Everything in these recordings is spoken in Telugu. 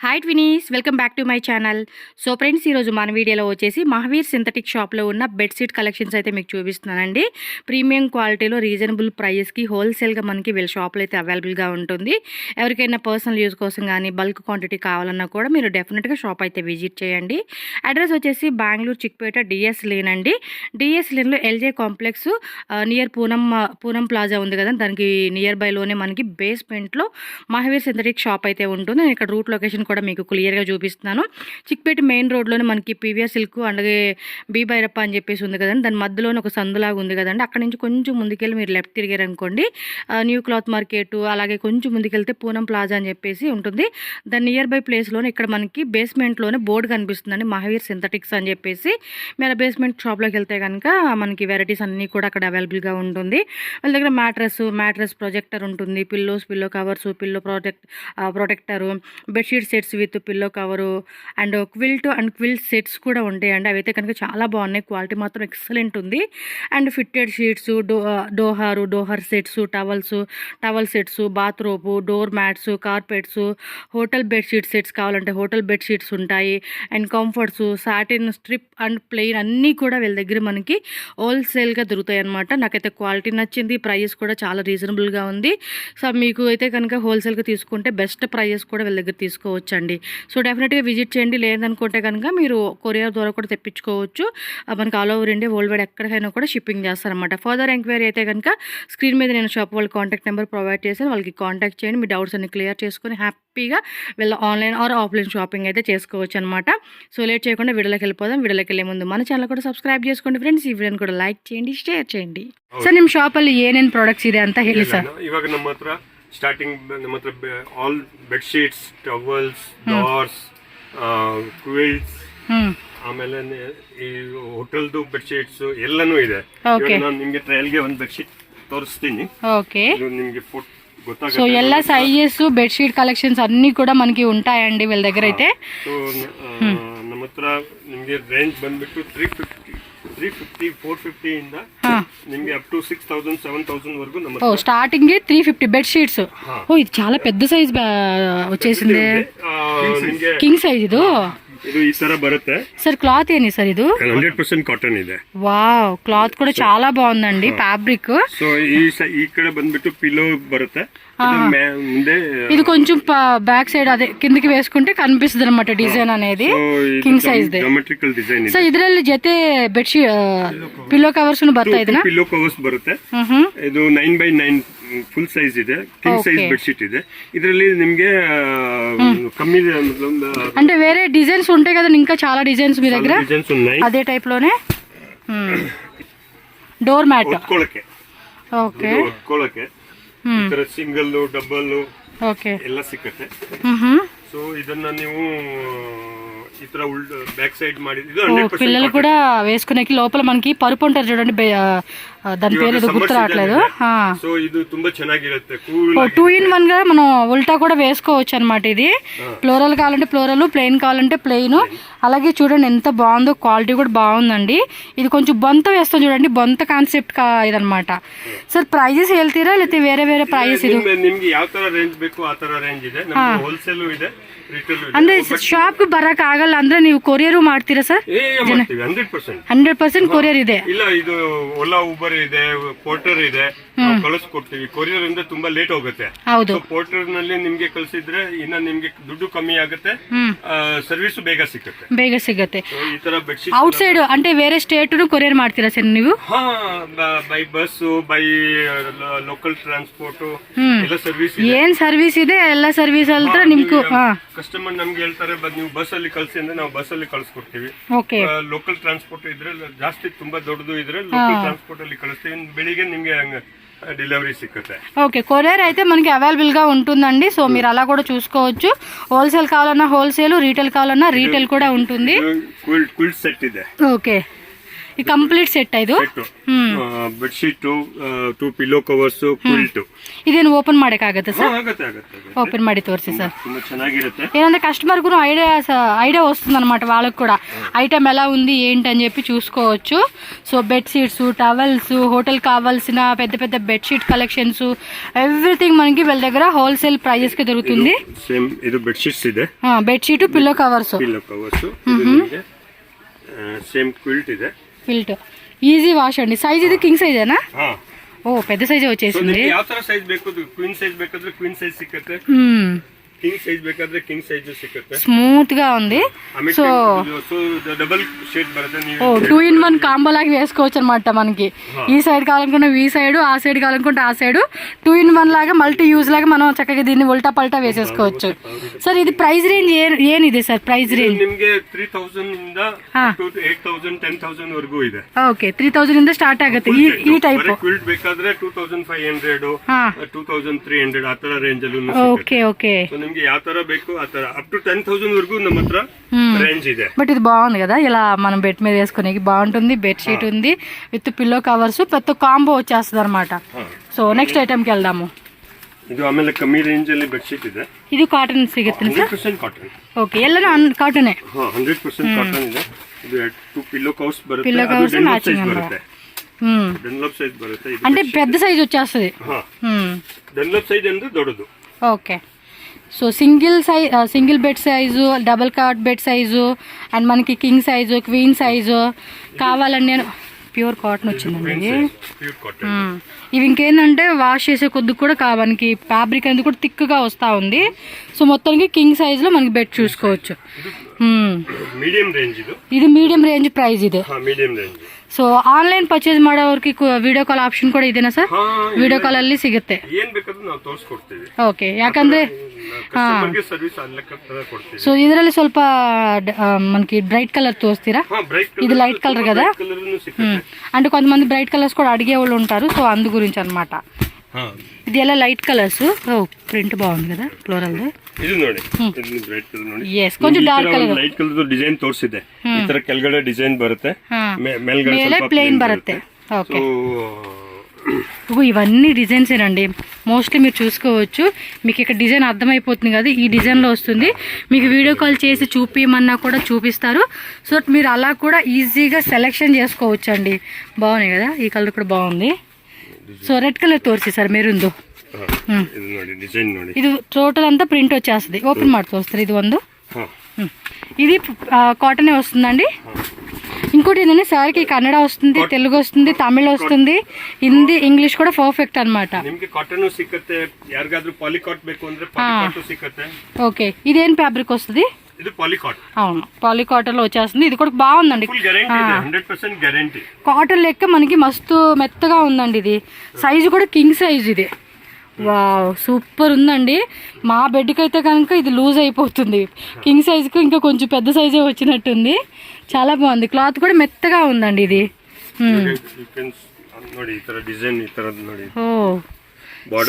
Hi twinnies, welcome back to my channel. So friends, ఈరోజు మన వీడియోలో వచ్చేసి మహావీర్ సింథటిక్ షాప్లో ఉన్న బెడ్షీట్ కలెక్షన్స్ అయితే మీకు చూపిస్తున్నానండి. ప్రీమియం క్వాలిటీలో రీజనబుల్ ప్రైస్కి హోల్సేల్గా మనకి వీళ్ళ షాప్లో అయితే అవైలబుల్గా ఉంటుంది. ఎవరికైనా పర్సనల్ యూజ్ కోసం కానీ బల్క్ క్వాంటిటీ కావాలన్నా కూడా మీరు డెఫినెట్గా షాప్ అయితే విజిట్ చేయండి. అడ్రస్ వచ్చేసి బెంగళూరు చిక్పేట డిఎస్ లేన్ అండి. డిఎస్ లేన్లో LJ complex near Poonam plaza ఉంది కదా, దానికి నియర్ బైలోనే మనకి బేస్మెంట్లో మహావీర్ సింథటిక్ షాప్ అయితే ఉంటుంది. నేను ఇక్కడ రూట్ లొకేషన్ కూడా మీకు క్లియర్గా చూపిస్తున్నాను. చిక్పేట మెయిన్ రోడ్లోనే మనకి పీవీఆర్ సిల్క్ అలాగే బీ భైరప్ప అని చెప్పేసి ఉంది కదండి, దాని మధ్యలోనే ఒక సందులాగా ఉంది కదండి. అక్కడ నుంచి కొంచెం ముందుకెళ్ళి మీరు లెఫ్ట్ తిరిగారనుకోండి న్యూ క్లాత్ మార్కెట్, అలాగే కొంచెం ముందుకెళ్తే పూనం ప్లాజా అని చెప్పేసి ఉంటుంది. దాని నియర్ బై ప్లేస్లోనే ఇక్కడ మనకి బేస్మెంట్లోనే బోర్డు కనిపిస్తుందండి, మహావీర్ సింథటిక్స్ అని చెప్పేసి. మీరు బేస్మెంట్ షాప్లోకి వెళ్తే కనుక మనకి వెరైటీస్ అన్నీ కూడా అక్కడ అవైలబుల్గా ఉంటుంది. వాళ్ళ దగ్గర మ్యాట్రస్ ప్రొజెక్టర్ ఉంటుంది, pillow covers, pillow protector, bedsheet sets with pillow cover and quilt sets కూడా ఉంటాయండి. అవైతే కనుక చాలా బాగున్నాయి, క్వాలిటీ మాత్రం ఎక్సలెంట్ ఉంది. And fitted sheets, dohar sets, towel sets, bathrobe, door mats, carpets, hotel bedsheet sets కావాలంటే హోటల్ బెడ్షీట్స్ ఉంటాయి. And comforts, satin, stripe and plain అన్నీ కూడా వీళ్ళ దగ్గర మనకి హోల్సేల్గా దొరుకుతాయి అనమాట. నాకైతే క్వాలిటీ నచ్చింది, ప్రైస్ కూడా చాలా రీజనబుల్గా ఉంది. సో మీకు అయితే కనుక హోల్సేల్గా తీసుకుంటే బెస్ట్ ప్రైస్ కూడా వీళ్ళ దగ్గర తీసుకోవచ్చండి. సో డెఫినెట్గా విజిట్ చేయండి. లేదనుకుంటే కనుక మీరు కొరియర్ ద్వారా కూడా తెప్పించుకోవచ్చు. మనకి all over India world wide ఎక్కడికైనా కూడా షిప్పింగ్ చేస్తారనమాట. ఫర్దర్ ఎంక్వైరీ అయితే కనుక స్క్రీన్ మీద నేను షాప్ వాళ్ళ కాంటాక్ట్ నెంబర్ ప్రొవైడ్ చేశాను, వాళ్ళకి కాంటాక్ట్ చేయండి. మీ డౌట్స్ అన్ని క్లియర్ చేసుకొని హ్యాపీగా వీళ్ళ ఆన్లైన్ ఆర్ ఆఫ్లైన్ షాపింగ్ అయితే చేసుకోవచ్చు అనమాట. సో లేట్ చేయకుండా వీడియోలోకి వెళ్ళిపోదాం. వీడియోలోకి వెళ్ళే ముందు మన ఛానల్ కూడా ಸಬ್ಸ್ಕ್ರೈಬ್ చేసుకోండి ಫ್ರೆಂಡ್ಸ್. ಈ ವಿಡಿಯೋನ ಕೂಡ ಲೈಕ್ చేయండి, ಶೇರ್ చేయండి. ಸರ್ ನಿಮ್ಮ ಶಾಪಲ್ಲಿ ಏನೇನು ಪ್ರಾಡಕ್ಟ್ಸ್ ಇದೆ ಅಂತ ಹೇಳಿ ಸರ್. ಇವಾಗ ನಮ್ಮ ಹತ್ರ ಸ್ಟಾರ್ಟಿಂಗ್ ನಮ್ಮ ಹತ್ರ ಆಲ್ ಬೆಡ್ಶೀಟ್ಸ್, ಟವಲ್ಸ್, ಡೋರ್ಸ್, ಕ್ವಿಲ್ಟ್ಸ್, ಆಮೇಲೆ ಈ ಹೋಟೆಲ್ದು ಬೆಡ್ಶೀಟ್ಸ್ ಎಲ್ಲನೂ ಇದೆ. ನಾನು ನಿಮ್ಗೆ ಟ್ರಯಲ್ಗೆ ಒಂದು ಬೆಡ್ಶೀಟ್ ತೋರಿಸ್ತೀನಿ. ಓಕೆ, ನಿಮ್ಗೆ సో ಎಲ್ಲ సైజెస్ బెడ్షీట్ కలెక్షన్స్ అన్నీ కూడా మనకి ఉంటాయండి వీళ్ళ దగ్గర అయితే. సో ನಮ್ಮ ಹತ್ರ ನಿಮ್ಗೆ ರೇಂಜ್ ಬಂದ್ಬಿಟ್ಟು 350 450 ಇಂದ ನಿಮಗೆ అప్ టు 6000 7000 వరకు ನಮ್ಮ స్టార్టింగ్ 350 బెడ్ షీట్స్. ఓ ఇది చాలా పెద్ద సైజ్ వచ్చేసింది, కింగ్ సైజ్. ಇದು ఈ ತರ ಬರುತ್ತೆ సార్. క్లాత్ ఏని సార్ ఇది? 100% కాటన్ ಇದೆ. వావ్, క్లాత్ కూడా చాలా బాగుందండి, ఫ్యాబ్రిక్. సో ఈ కಡೆ ಬಂದ್ಬಿಟ್ಟು పిల్లో బರುತ್ತೆ. ఇది కొంచెం బ్యాక్ సైడ్ అదే కిందకి వేసుకుంటే కనిపిస్తుంది అనమాట డిజైన్ అనేది, కింగ్ సైజ్ దే. ಸೊ ಇದರಲ್ಲಿ ಜೊತೆ ಬೆಡ್ಶೀಟ್ ಪಿಲ್ಲೋ ಕವರ್ಸ್ ಬರ್ತಾ ಇದೆನಾ? ಪಿಲ್ಲೋ ಕವರ್ಸ್ ಬರುತ್ತೆ. ಇದು 9x9 ಫುಲ್ ಸೈಜ್ ಇದೆ, ಕಿಂಗ್ ಸೈಜ್ ಬೆಡ್ಶೀಟ್ ಇದೆ. ಇದರಲ್ಲಿ ನಿಮ್ಗೆ కమ్మి అంటే వేరే డిజైన్స్ ఉంటాయి కదా, ఇంకా చాలా డిజైన్స్ మీ దగ్గర అదే టైప్ లోనే. డోర్ మ్యాట్ ఒత్ಕೊಳ್ಳಕ್ಕೆ, ఓకే, ఒత్ಕೊಳ್ಳಕ್ಕೆ ಈ ತರ ಸಿಂಗಲ್ ಡಬಲ್ ಎಲ್ಲ ಸಿಕ್ಕತ್ತೆ. ಸೊ ಇದನ್ನ ನೀವು ఈ ತರ బ్యాక్ సైడ్ ಮಾಡಿದ್ದು పిల్లలు కూడా వేసుకునేకి. లోపల మనకి పరుపు ఉంటారు చూడండి, దాని పేరు ఏదో గుర్తు రావట్లేదు. సో ఇది ತುಂಬಾ ಚೆನ್ನಾಗಿರುತ್ತೆ. 2 in 1 గా మనం ఉల్టా కూడా వేసుకోవచ్చు అనమాట. ఇది ఫ్లోరల్ కావాలంటే ఫ్లోరల్, ప్లెయిన్ కావాలంటే ప్లెయిన్. అలాగే చూడండి ఎంత బాగుందో, క్వాలిటీ కూడా బాగుందండి. ఇది కొంచెం బొంత వేస్తాం చూడండి, బొంత కాన్సెప్ట్ ఇదనమాట. సార్ ప్రైజెస్ ಹೇಳ್ತೀರಾ లేకపోతే వేరే ప్రైస్? ఇది ನಿಮಗೆ ಯಾವ ತರ ರೇಂಜ್ ಬೇಕು ಆ ತರ ರೇಂಜ್ ಇದೆ. ನಮಗೆ ಹೋಲ್ಸೇಲ್ ಇದೆ, ಅಂದ್ರೆ ಶಾಪ್ ಬರಕ್ ಆಗಲ್ಲ ಅಂದ್ರೆ ನೀವು ಕೊರಿಯರ್ ಮಾಡ್ತೀರಾ ಸರ್? 100% ಕೊರಿಯರ್ ಇದೆ. ಇಲ್ಲ, ಇದು ಓಲಾ ಉಬರ್ ಇದೆ, ಪೋರ್ಟರ್ ಇದೆ, ಕಳಿಸ್ಕೊಡ್ತೀವಿ. ಕೊರಿಯರ್ ಇಂದ ತುಂಬಾ ಲೇಟ್ ಹೋಗುತ್ತೆ. ಹೌದು, ಪೋರ್ಟರ್ ನಲ್ಲಿ ನಿಮ್ಗೆ ಕಳಿಸಿದ್ರೆ ಇನ್ನ ನಿಮ್ಗೆ ದುಡ್ಡು ಕಮ್ಮಿ ಆಗುತ್ತೆ, ಸರ್ವಿಸ್ ಬೇಗ ಸಿಗುತ್ತೆ. ಈ ತರ ಬೆಡ್ಶೀಟ್ ಔಟ್ ಸೈಡ್ అంటే వేరే స్టేట్ కొరియర్ ಮಾಡ್ತೀರಾ ಸರ್ ನೀವು? By bus, by local transport ಎಲ್ಲ ಸರ್ವಿಸ್. ಏನ್ ಸರ್ವಿಸ್ ಇದೆ ಎಲ್ಲ ಸರ್ವಿಸ್ ಅಲ್ತ್ರ ನಿಮ್ಗೂ ಕಸ್ಟಮರ್ ನಮ್ಗೆ ಹೇಳ್ತಾರೆ ನೀವು ಬಸ್ ಅಲ್ಲಿ ಕಳ್ಸಿ ಅಂದ್ರೆ ನಾವು ಬಸ್ ಅಲ್ಲಿ ಕಳ್ಸಿಕೊಡ್ತೀವಿ. ಲೋಕಲ್ ಟ್ರಾನ್ಸ್ಪೋರ್ಟ್ ಇದ್ರೆ ಜಾಸ್ತಿ ತುಂಬಾ ದೊಡ್ಡದು ಇದ್ರೆ ಲೋಕಲ್ ಟ್ರಾನ್ಸ್ಪೋರ್ಟ್ ಅಲ್ಲಿ ಕಳಿಸ್ತೀವಿ. ಬೆಳಿಗ್ಗೆ నిಮಗೆ డెలివరీ సిక్కుతాయి. ఓకే, కొరియర్ అయితే మనకి అవైలబుల్ గా ఉంటుందండి. సో మీరు అలా కూడా చూసుకోవచ్చు. హోల్సేల్ కావాలన్నా హోల్సేల్, రీటైల్ కావాలన్నా రీటైల్ కూడా ఉంటుంది. క్విల్ట్ సెట్ ಇದೆ. ఓకే, ಈ ಕಂಪ್ಲೀಟ್ ಸೆಟ್ ಇದು ಬೆಡ್ಶೀಟ್, 2 ಪಿಲ್ಲೋ ಕವರ್ಸ್, ಕ್ವಿಲ್ಟ್. ಇದೇನು ಓಪನ್ ಮಾಡಕ್ಕಾಗತ್ತೆ ಸರ್? ಆಗುತ್ತೆ. ఓపెన్ ಮಾಡಿ తోర్సి సార్. ತುಂಬಾ ಚೆನ್ನಾಗಿರುತ್ತೆ. ఏంటంటే కస్టమర్ కూడా ఐడియా వస్తుంది అనమాట, వాళ్ళకి కూడా ఐటమ్ ఎలా ఉంది ఏంటి అని చెప్పి చూసుకోవచ్చు. So bed sheets, towels, hotel కావాల్సిన పెద్ద పెద్ద బెడ్ షీట్ కలెక్షన్స్, ఎవ్రీథింగ్ మనకి వీళ్ళ దగ్గర హోల్సేల్ ప్రైజెస్ కి దొరుకుతుంది. సేమ్ ఇది బెడ్ షీట్స్ ಇದೆ, bed sheet, pillow covers, same quilt ಇದೆ. క్విల్ట్ ఈజీ వాష్ అండి. సైజ్ ఇది కింగ్ సైజేనా? ఓ పెద్ద సైజే వచ్చేసింది. ಯಾವ ತರ ಸೈಜ್ ಬೇಕು, ಕ್ವೀನ್ ಸೈಜ್ ಬೇಕಾದ್ರೆ ಕ್ವೀನ್ ಸೈಜ್ ಸಿಕ್ಕತ್ತೆ, కింగ్ సైజ్ ಬೇಕಾದ್ರೆ కింగ్ సైజ్ ಸಿಕ್ಕತ್ತೆ. స్మూత్ గా ఉంది. సో డబుల్ షేడ్ బರುತ್ತೆ. ఓ 2 in 1 కాంబో లాగా వేసుకోవచ్చు అనమాట. మనకి ఈ సైడ్ కావాలనుకుంటే ఈ సైడ్, ఆ సైడ్ కావాలనుకుంటే ఆ సైడ్, 2 in 1 లాగా మల్టీ యూజ్ లాగా మనం చక్కగా దీన్ని ఉల్టా పల్టా వేసేసుకోవచ్చు. సార్ ఇది ప్రైస్ రేంజ్ ಏನಿದೆ ಸರ್? ಪ್ರೈಸ್ ರೇಂಜ್ ನಿಮಗೆ 3000 ಇಂದ 8000 10000 ವರೆಗೂ ಇದೆ. ಓಕೆ, 3000 ಇಂದ ಸ್ಟಾರ್ಟ್ ಆಗುತ್ತೆ ಈ ಟೈಪ್. ಕ್ವಿಲ್ಟ್ ಬೇಕಾದ್ರೆ 2500 2300 ಆ ತರ ರೇಂಜ್ ಅಲ್ಲಿ. Okay okay. ನಿಮ್ಗೆ ಯಾವ ತರ ಬೇಕು ಆ ತರ ಅಪ್ ಟು 10,000 వరకు ನಮ್ಮ ಹತ್ರ రేంజ్ ಇದೆ. బట్ ఇది బాగుంది కదా, ఇలా మనం బెడ్ మీద వేసుకునేకి బాగుంటుంది. బెడ్ షీట్ ఉంది విత్ పిల్లో కవర్స్, పెద్ద కాంబో వచ్చేస్తుంది అనమాట. సో నెక్స్ట్ ఐటమ్ కి వెళ్దాము. ಇದು ಆಮೇಲೆ ಕಮ್ಮಿ ರೇಂಜ್ ಅಲ್ಲಿ ಬೆಡ್ ಶೀಟ್ ಇದೆ. ಇದು ಕಾಟನ್ ಸಿಗುತ್ತೆ ಸರ್? 100% ಕಾಟನ್. ಓಕೆ, ಎಲ್ಲನೂ ಕಾಟನ್. 100% ಕಾಟನ್ ಇದೆ. ಇದು 2 ಪಿಲ್ಲೋ ಕವರ್ಸ್ ಬರುತ್ತೆ. పిల్లో కవర్స్ మ్యాచింగ్ ಬರುತ್ತೆ. ಡನ್ಲಾಪ್ ಸೈಜ್ ಬರುತ್ತೆ. అంటే పెద్ద సైజ్ వచ్చేస్తుంది. ಡನ್ಲಾಪ್ ಸೈಜ್ ಅಂದ್ರೆ ದೊಡ್ಡದು. Okay. So single bed size, double cot bed size, and మనకి కింగ్ సైజు, క్వీన్ సైజు కావాలండి. నేను ప్యూర్ కాటన్ వచ్చిందండి. ఇవి ఇంకేంటంటే వాష్ చేసే కొద్ది కూడా మనకి ఫ్యాబ్రిక్ అనేది కూడా థిక్గా వస్తూ ఉంది. సో మొత్తానికి కింగ్ సైజులో మనకి బెడ్ చూసుకోవచ్చు. ಇದು ಮೀಡಿಯಂ ರೇಂಜ್ ಪ್ರೈಸ್ ಇದೆ. ಸೊ ಆನ್ಲೈನ್ ಪರ್ಚೇಸ್ ಮಾಡೋರಿಗೆ ವಿಡಿಯೋ ಕಾಲ್ ಆಪ್ಷನ್ ಕೂಡ ಇದೆನಾ ಸರ್? ವಿಡಿಯೋ ಕಾಲ್ ಅಲ್ಲಿ ಸಿಗುತ್ತೆ. ಓಕೆ, ಯಾಕಂದ್ರೆ సో ಇದರಲ್ಲಿ ಸ್ವಲ್ಪ మనకి బ్రైట్ కలర్ తోస్తారా? ఇది లైట్ కలర్ కదా, అంటే కొంతమంది బ్రైట్ కలర్స్ కూడా అడిగే వాళ్ళు ఉంటారు. సో అందు గురించి అన్నమాట. ఇది ಎಲ್ಲ ಲೈಟ್ ಕಲರ್ಸ್. ಪ್ರಿಂಟ್ ಬಾగుంది కదా ಫ್ಲೋರಲ್. ಇದು ನೋಡಿ, ಇದು ಬ್ರೈಟ್ ಕಲರ್ ನೋಡಿ. ಎಸ್, ಕೊಂಚ dark colour. Light colour design ತೋರಿಸಿದೆ. ಈ ತರ ಕೆಳಗಡೆ ಡಿಸೈನ್ ಬರುತ್ತೆ, ಮೇಲ್ಗಡೆ ಸ್ವಲ್ಪ ಪ್ಲೇನ್ ಬರುತ್ತೆ. ఓకే, ఇవన్నీ డిజైన్స్ ఏనండి. మోస్ట్లీ మీరు చూసుకోవచ్చు. మీకు ఇక్కడ డిజైన్ అర్థమైపోతుంది కదా, ఈ డిజైన్లో వస్తుంది. మీకు వీడియో కాల్ చేసి చూపించమన్నా కూడా చూపిస్తారు. సో మీరు అలా కూడా ఈజీగా సెలెక్షన్ చేసుకోవచ్చు అండి. బాగున్నాయి కదా, ఈ కలర్ కూడా బాగుంది. ಸೊ ರೆಡ್ ಕಲರ್ ತೋರಿಸಿ ಸರ್, ಮೆರೂನ್ದು. ಇದು ಟೋಟಲ್ ಅಂತ ಪ್ರಿಂಟ್ వచ్చేస్తుంది. ఓపెన్ ಮಾಡಿ తోస్తారు. ఇది ಒಂದು, ఇది కాటనే వస్తుందండి. ఇంకోటి ఏంటంటే సార్కి కన్నడ వస్తుంది, తెలుగు వస్తుంది, తమిళ వస్తుంది, హిందీ, ఇంగ్లీష్ కూడా పర్ఫెక్ట్ అనమాట. ఓకే, ఇదేం ఫ్యాబ్రిక్ వస్తుంది? ఇది పాలికాట్. అవును, పాలికాటన్ లో వచ్చేస్తుంది. ఇది కూడా బాగుందండి. 100% గ్యారెంటీ. కాటన్ లెక్క మనకి మస్తు మెత్తగా ఉందండి. ఇది సైజు కూడా కింగ్ సైజ్. ఇది వావ్, సూపర్ ఉందండి. మా బెడ్కి అయితే కనుక ఇది లూజ్ అయిపోతుంది. కింగ్ సైజ్కి ఇంకా కొంచెం పెద్ద సైజే వచ్చినట్టుంది. చాలా బాగుంది. క్లాత్ కూడా మెత్తగా ఉందండి ఇది. ఓ,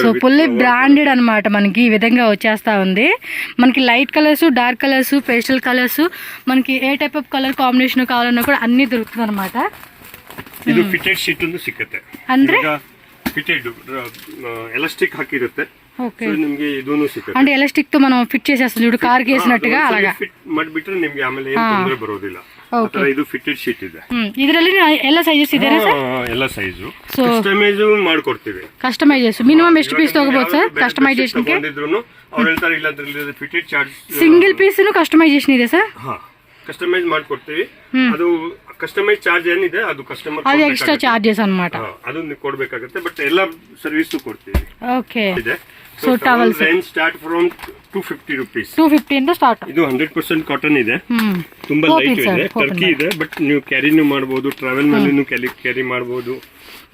సో ఫుల్లీ బ్రాండెడ్ అనమాట. మనకి ఈ విధంగా వచ్చేస్తా ఉంది. మనకి light colours, dark colours, pastel colours, మనకి ఏ టైప్ ఆఫ్ కలర్ కాంಬಿನೇಷನ್ కావాలన్నా కూడా అన్ని దొరుకుతుంది అనమాట. ಇದು ಫಿಟೆಡ್ ಶೀಟ್ ಒಂದು ಸಿಕ್ಕತ್ತೆ. ಅಂದ್ರೆ ಫಿಟೆಡ್ ಎಲಾಸ್ಟಿಕ್ ಹಾಕಿರುತ್ತೆ. ఓకే, ನಿಮಗೆ ಇದೂನು ಸಿಕ್ಕತ್ತೆ. అంటే ఎలాస్టిక్ తో మనం ఫిట్ చేసేస్తాం చూడు, కార్కి వేసినట్టుగా అలాగా ಫಿಟ್ ಮಾಡಿಬಿಟ್ರೆ ನಿಮಗೆ ಆಮೇಲೆ ಏನು ತೊಂದರೆ ಬರೋದಿಲ್ಲ. ಇದು ಫಿಟೆಡ್ ಶೀಟ್ ಇದೆ. ಇದರಲ್ಲಿ ಎಲ್ಲ ಸೈಜಸ್ ಇದೆ ಸರ್? ಎಲ್ಲ ಸೈಜು ಕಸ್ಟಮೈಸ್ ಮಾಡ್ಕೊಡ್ತೀವಿ. ಕಸ್ಟಮೈಸ್ ಮಿನಿಮಮ್ ಎಷ್ಟು ಪೀಸ್ ತಗೋಬಹುದು ಸರ್ ಕಸ್ಟಮೈಸೇಷನ್ ಗೆ? ಅವ್ರು ಹೇಳ್ತಾರೆ ಇಲ್ಲ ಅದ್ರಲ್ಲಿ fitted charge single piece customization ಇದೆ ಸರ್? ಕಸ್ಟಮೈಸ್ ಮಾಡ್ಕೊಡ್ತೀವಿ. ಅದು ಕಸ್ಟಮೈಸ್ ಚಾರ್ಜ್ ಏನಿದೆ ಅದು ಕಸ್ಟಮರ್ ಅದು ಎಕ್ಸ್ಟ್ರಾ ಚಾರ್ಜಸ್ ಅన్నమాట. ಅದನ್ನ ಕೊಡಬೇಕಾಗುತ್ತೆ. ಬಟ್ ಎಲ್ಲ ಸರ್ವಿಸ್ ಕೊಡ್ತೀವಿ. ಓಕೆ, ಇದೆ. So towels range start from 250 rupees. 250 ಇಂದ ಸ್ಟಾರ್ಟ್. ಇದು 100% ಕಾಟನ್ ಇದೆ. ತುಂಬಾ ಲೈಟ್ ಇದೆ, ಟರ್ಕಿ ಇದೆ. బట్ ನೀವು క్యారీను ಮಾಡಬಹುದು, ట్రావెల్ ಮೇಲೂ క్యారీ ಮಾಡಬಹುದು.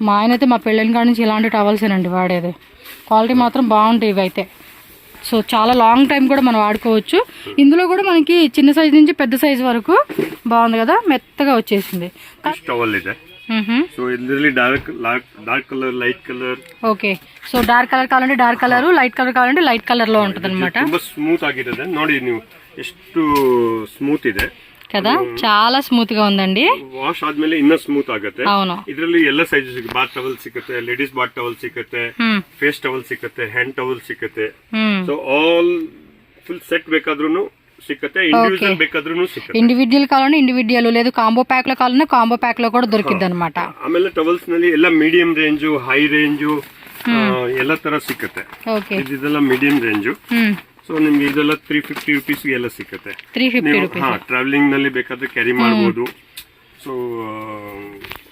మా ఆయన అయితే మా పెళ్ళిన కాడ నుంచి ఇలాంటి టవల్సేనండి వాడేది. క్వాలిటీ మాత్రం బాగుంటాయి ఇవి అయితే. సో చాలా లాంగ్ టైం కూడా మనం వాడుకోవచ్చు. ఇందులో కూడా మనకి చిన్న సైజ్ నుంచి పెద్ద సైజ్ వరకు బాగుంది కదా, మెత్తగా వచ్చేసింది. టవల్ ಇದೆ. సో ఇందులో dark colour, light colour. Okay, so dark colour కావాలంటే డార్క్ కలర్, లైట్ కలర్ కావాలంటే లైట్ కలర్ లో ఉంటుంది అనమాట. ತುಂಬಾ ಸ್ಮೂತ್ ಆಗಿರುತ್ತೆ ನೋಡಿ. ನೀವು ಎಷ್ಟು ಸ್ಮೂತ್ ಇದೆ. కదా చాలా ಸ್ಮೂತ್ గా ఉందండి. ವಾಶ್ ಆದ್ಮೇಲೆ ಇನ್ನ ಸ್ಮೂತ್ ಆಗುತ್ತೆ. అవును. ಇದರಲ್ಲಿ ಎಲ್ಲ ಸೈಜ್ ಸಿಗುತ್ತೆ. ಬಾತ್ ಟವಲ್ ಸಿಗುತ್ತೆ, ಲೇಡೀಸ್ ಬಾತ್ ಟವಲ್ ಸಿಗುತ್ತೆ, ಫೇಸ್ ಟವಲ್ ಸಿಗುತ್ತೆ, ಹ್ಯಾಂಡ್ ಟವಲ್ ಸಿಗುತ್ತೆ. ಸೊ ಆಲ್ ಫುಲ್ ಸೆಟ್ ಬೇಕಾದ್ರೂ ಸಿಗುತ್ತೆ, ಇಂಡಿವಿಜುವಲ್ ಬೇಕಾದ್ರೂ ಸಿಗುತ್ತೆ. ಇಂಡಿವಿಜುವಲ್ ಕಾಲೋನಿ ಇಂಡಿವಿಜುವಲ್, లేదు ಕಾಂಬೋ ಪ್ಯಾಕ್ లో కావాలన్నా కాంబో ప్యాక్ లో కూడా దొరికిద్ది అన్నమాట. ಆಮೇಲೆ ಟವಲ್ಸ್ ನಲ್ಲಿ ಎಲ್ಲ ಮೀಡಿಯಂ ರೇಂಜ್, ಹೈ ರೇಂಜ್ ಎಲ್ಲ ತರ ಸಿಗುತ್ತೆ. ಇದೆಲ್ಲ ಮೀಡಿಯಂ ರೇಂಜ್. ಸೊ ನಿಮ್ಗೆ ಇದೆಲ್ಲ 350 ರುಪೀಸ್ ಎಲ್ಲ ಸಿಗುತ್ತೆ. 350 ರುಪೀಸ್. ಟ್ರಾವೆಲಿಂಗ್ ನಲ್ಲಿ ಬೇಕಾದ್ರೆ ಕ್ಯಾರಿ ಮಾಡಬಹುದು. సో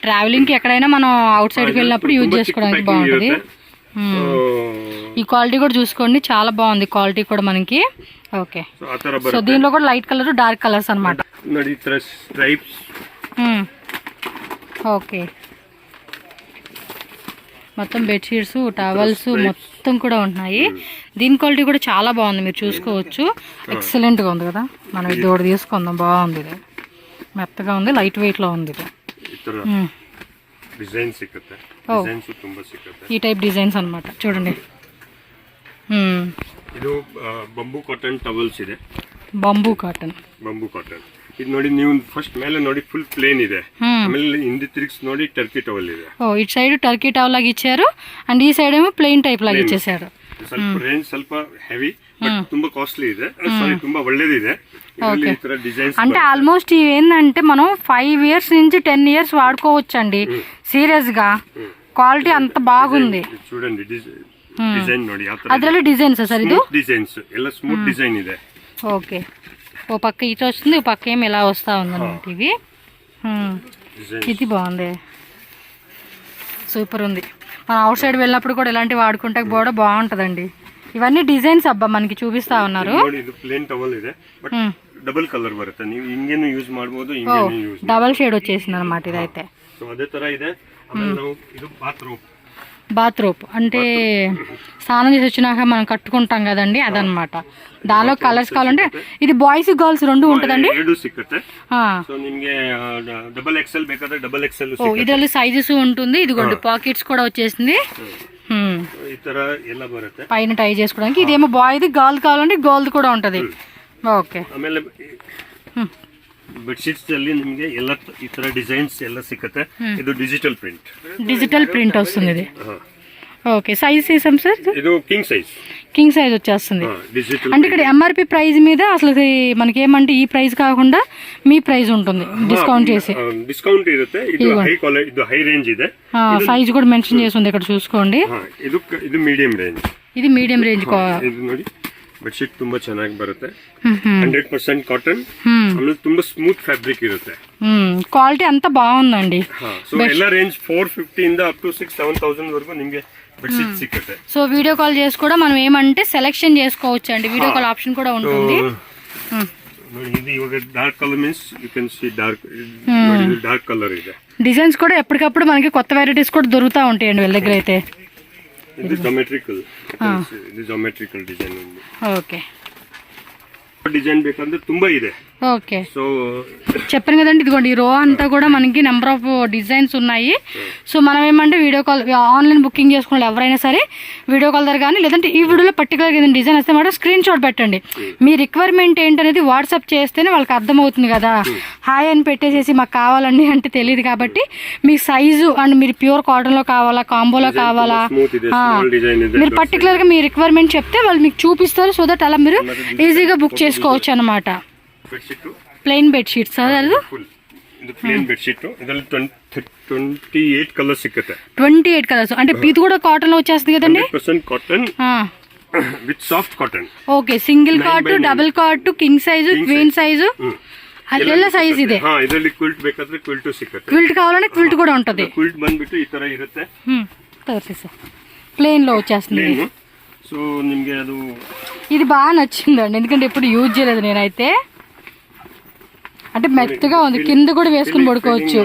ట్రావెలింగ్ కి ఎక్కడైనా మనం అవుట్ సైడ్ కి వెళ్ళినప్పుడు యూజ్ చేసుకోవడానికి బాగుంటుంది. ఈ క్వాలిటీ కూడా చూసుకోండి, చాలా బాగుంది క్వాలిటీ కూడా మనకి. ఓకే, సో దీనిలో కూడా లైట్ కలర్, డార్క్ కలర్స్ అన్నమాట. స్ట్రైప్స్. ఓకే, మొత్తం బెడ్షీట్స్, టవల్స్ మొత్తం కూడా ఉన్నాయి. దీని క్వాలిటీ కూడా చాలా బాగుంది, మీరు చూసుకోవచ్చు. ఎక్సలెంట్ గా ఉంది కదా. మనం ఇది ఒకటి తీసుకుందాం, బాగుంది. ఇది మెత్తగా ఉంది, లైట్ వెయిట్ లో ఉంది. ఈ టైప్ డిజైన్స్ అన్నమాట. చూడండి, ಇದು ಬಂಬೂ ಕಾಟನ್ ಟವಲ್ಸ್ ಇದೆ. ಬಂಬೂ ಕಾಟನ್ ಇದು ನೋಡಿ, ನೀವು ಫಸ್ಟ್ ಮೇಲೆ ನೋಡಿ ಫುಲ್ ಪ್ಲೇನ್ ಇದೆ. ಆಮೇಲೆ ಹಿಂದೆ ತಿರುಗಿಸಿ ನೋಡಿ ಟರ್ಕಿ ಟವಲ್ ಇದೆ. ఇటు సైడ్ టర్కీ టవల్ లాగా ఇచ్చారు, అండ్ ఈ సైడ్ ఏమో ప్లెయిన్ టైప్ లాగా ఇచ్చేసారు. ಸ್ವಲ್ಪ ರೇಂಜ್ ಸ್ವಲ್ಪ ಹೆವಿ, బట్ ತುಂಬಾ కాస్ట్లీ ಇದೆ. సారీ, ತುಂಬಾ ಒಳ್ಳೇದಿದೆ. ఈ ತರ డిజైన్స్ అంటే ఆల్మోస్ట్ ఇవి ఏంటంటే మనం 5 years నుంచి 10 years వాడుకోవచ్చు అండి. సీరియస్ గా క్వాలిటీ అంత బాగుంది. చూడండి డిజైన్ ನೋಡಿ. అದ್ರಲ್ಲಿ డిజైన్స్ సార్, ఇది డిజైన్స్ ಎಲ್ಲ స్మూత్ డిజైన్ ಇದೆ. ఓకే, ఓ పక్క ఇటు వస్తుంది, ఓ పక్క ఏమి ఇలా వస్తా ఉందన్నమాట. ఇవి ఇది బాగుంది, సూపర్ ఉంది. మనం అవుట్ సైడ్ వెళ్ళినప్పుడు కూడా ఇలాంటివి వాడుకుంటే కూడా బాగుంటదండి. ఇవన్నీ డిజైన్స్ అబ్బా మనకి చూపిస్తా ఉన్నారు. ಇದು ಪ್ಲೇನ್ ಟವಲ್ ಇದೆ, ಬಟ್ ಡಬಲ್ ಕಲರ್ ಬರುತ್ತೆ. ನೀವು ಹಿಂಗೇನು ಯೂಸ್ ಮಾಡಬಹುದು, ಹಿಂಗೇನು ಯೂಸ್ డబల్ షేడ్ వచ్చేసింది అన్నమాట ఇదైతే. సో అదే ತರ ಇದೆ. ಆಮೇಲೆ ನಾವು ಇದು బాత్రూమ్ అంటే స్నానం చేసి వచ్చినాక మనం కట్టుకుంటాం కదండి, అదనమాట. దానిలో కలర్స్ కావాలంటే ఇది బాయ్స్ గర్ల్స్ రెండు ఉంటదండి. ಎರಡು ಸಿಗುತ್ತೆ. సో ನಿಮಗೆ డబుల్ ఎక్స్ఎల్ ಬೇಕಾದ್ರೆ డబుల్ ఎక్స్ఎల్ ಸಿಗುತ್ತೆ. ಇದರಲ್ಲಿ సైజెస్ ఉంటుంది. ఇదిగోండి పాకెట్స్ కూడా వచ్చేసింది. ఈ ತರ ಎಲ್ಲ ಬರುತ್ತೆ పైన టై చేసుకోవడానికి. ఇదేమో బాయ్ది, గర్ల్ కావాలంటే గర్ల్ కూడా ఉంటది. ఓకే, ಆಮೇಲೆ ಬೆಡ್ಶೀಟ್ಸ್ ಅಲ್ಲಿ ನಿಮಗೆ ಎಲ್ಲ ಈ ತರ ಡಿಸೈನ್ಸ್ ಎಲ್ಲ ಸಿಗುತ್ತೆ. ಇದು ಡಿಜಿಟಲ್ ಪ್ರಿಂಟ್ వస్తుంది ఇది. ఓకే, సైజ్ చేసాం సార్. ఇది కింగ్ సైజ్ వచ్చేస్తుంది. అంటే ఇక్కడ ఎంఆర్పి ప్రైస్ మీద అసలు మనకి ఏమంటే ఈ ప్రైస్ కాకుండా మీ ప్రైస్ ఉంటుంది, డిస్కౌంట్ చేసి. డిస్కౌంట్ ఇರುತ್ತೆ. ఇది హై క్వాలిటీ, ఇది హై రేంజ్ ಇದೆ. సైజ్ కూడా మెన్షన్ చేసి ఉంది ఇక్కడ, చూసుకోండి. ఇది మీడియం రేంజ్. ఇది మీడియం రేంజ్. ఇది ನೋಡಿ, ಬೆಡ್ಶೀಟ್ ತುಂಬಾ ಚೆನ್ನಾಗಿ ಬರುತ್ತೆ. 100% ಕಾಟನ್. ಆಮೇಲೆ ತುಂಬಾ ಸ್ಮೂತ್ ಫ್ಯಾಬ್ರಿಕ್ ಇರುತ್ತೆ. ಕ್ವಾಲಿಟಿ ಅಂತ బాగుందండి. సో ಎಲ್ಲ ರೇಂಜ್ 450 ಇಂದ ಅಪ್ ಟು 6-7,000 వరకు ನಿಮಗೆ ಬೆಡ್ಶೀಟ್ ಸಿಗುತ್ತೆ. సో వీడియో కాల్ చేసి కూడా మనం ఏమంటే సెలెక్షన్ చేసుకోవచ్చు అండి. వీడియో కాల్ ఆప్షన్ కూడా ఉంటుంది. ನೋಡಿ, ఇది ఇವಾಗ dark colour means you can see dark. Dark colour ಇದೆ. డిజైన్స్ కూడా ఎప్పటికప్పుడు మనకి కొత్త వెరైటీస్ కూడా దొరుకుతూ ఉంటాయండి వీళ్ళ దగ్గర అయితే. ఇది జామెట్రికల్ డిజైన్ ఉంది. ఓకే, డిజైన్ ಬೇಕಂದ್ರೆ ತುಂಬಾ ಇದೆ. ఓకే, సో చెప్పాను కదండి. ఇదిగోండి ఈ రో అంతా కూడా మనకి నెంబర్ ఆఫ్ డిజైన్స్ ఉన్నాయి. సో మనం ఏమంటే వీడియో కాల్, ఆన్లైన్ బుకింగ్ చేసుకున్న ఎవరైనా సరే వీడియో కాల్ ద్వారా కానీ, లేదంటే ఈ వీడియోలో పర్టికులర్గా ఏదైనా డిజైన్ వస్తే మాట స్క్రీన్ షాట్ పెట్టండి. మీ రిక్వైర్మెంట్ ఏంటనేది వాట్సాప్ చేస్తేనే వాళ్ళకి అర్థమవుతుంది కదా. హాయ్ అని పెట్టేసేసి మాకు కావాలండి అంటే తెలియదు. కాబట్టి మీ సైజు అండ్ మీరు ప్యూర్ కాటన్లో కావాలా, కాంబోలో కావాలా, మీరు పర్టికులర్గా మీ రిక్వైర్మెంట్ చెప్తే వాళ్ళు మీకు చూపిస్తారు. సో దట్ అలా మీరు ఈజీగా బుక్ చేసుకోవచ్చు అనమాట. ప్లెయిన్ బెడ్షీట్స్ ಅದು ಇದು ಪ್ಲೇನ್ ಬೆಡ್ಶೀಟ್. ಇದರಲ್ಲಿ 28 ಕಲರ್ಸ್ ಸಿಗುತ್ತೆ. 28 కలర్స్ అంటే ఇది కూడా కాటన్ లో వచ్చేస్తుంది కదండి. 100% cotton with soft cotton. Okay, single cot, double cot, king size, queen size, ಎಲ್ಲ ಸೈಜ್ ಇದೆ. ಇದರಲ್ಲಿ ಕ್ವಿಲ್ಟ್ ಬೇಕಾದ್ರೆ ಕ್ವಿಲ್ಟ್ ಸಿಗುತ್ತೆ. ಕ್ವಿಲ್ಟ್ ಕಾవాలంటే క్విల్ట్ కూడా ఉంటది. ಕ್ವಿಲ್ಟ್ ಬಂದ್ಬಿಟ್ಟು ಈ ತರ ಇರುತ್ತೆ. ప్లెయిన్ లో వచ్చేస్తుంది. సో ನಿಮಗೆ ಅದು ఇది బాగా నచ్చిందండి, ఎందుకంటే ఎప్పుడు యూజ్ చేయలేదు నేనైతే. అంటే మెత్తగా ఉంది, కింద కూడా వేసుకుని పడుకోవచ్చు.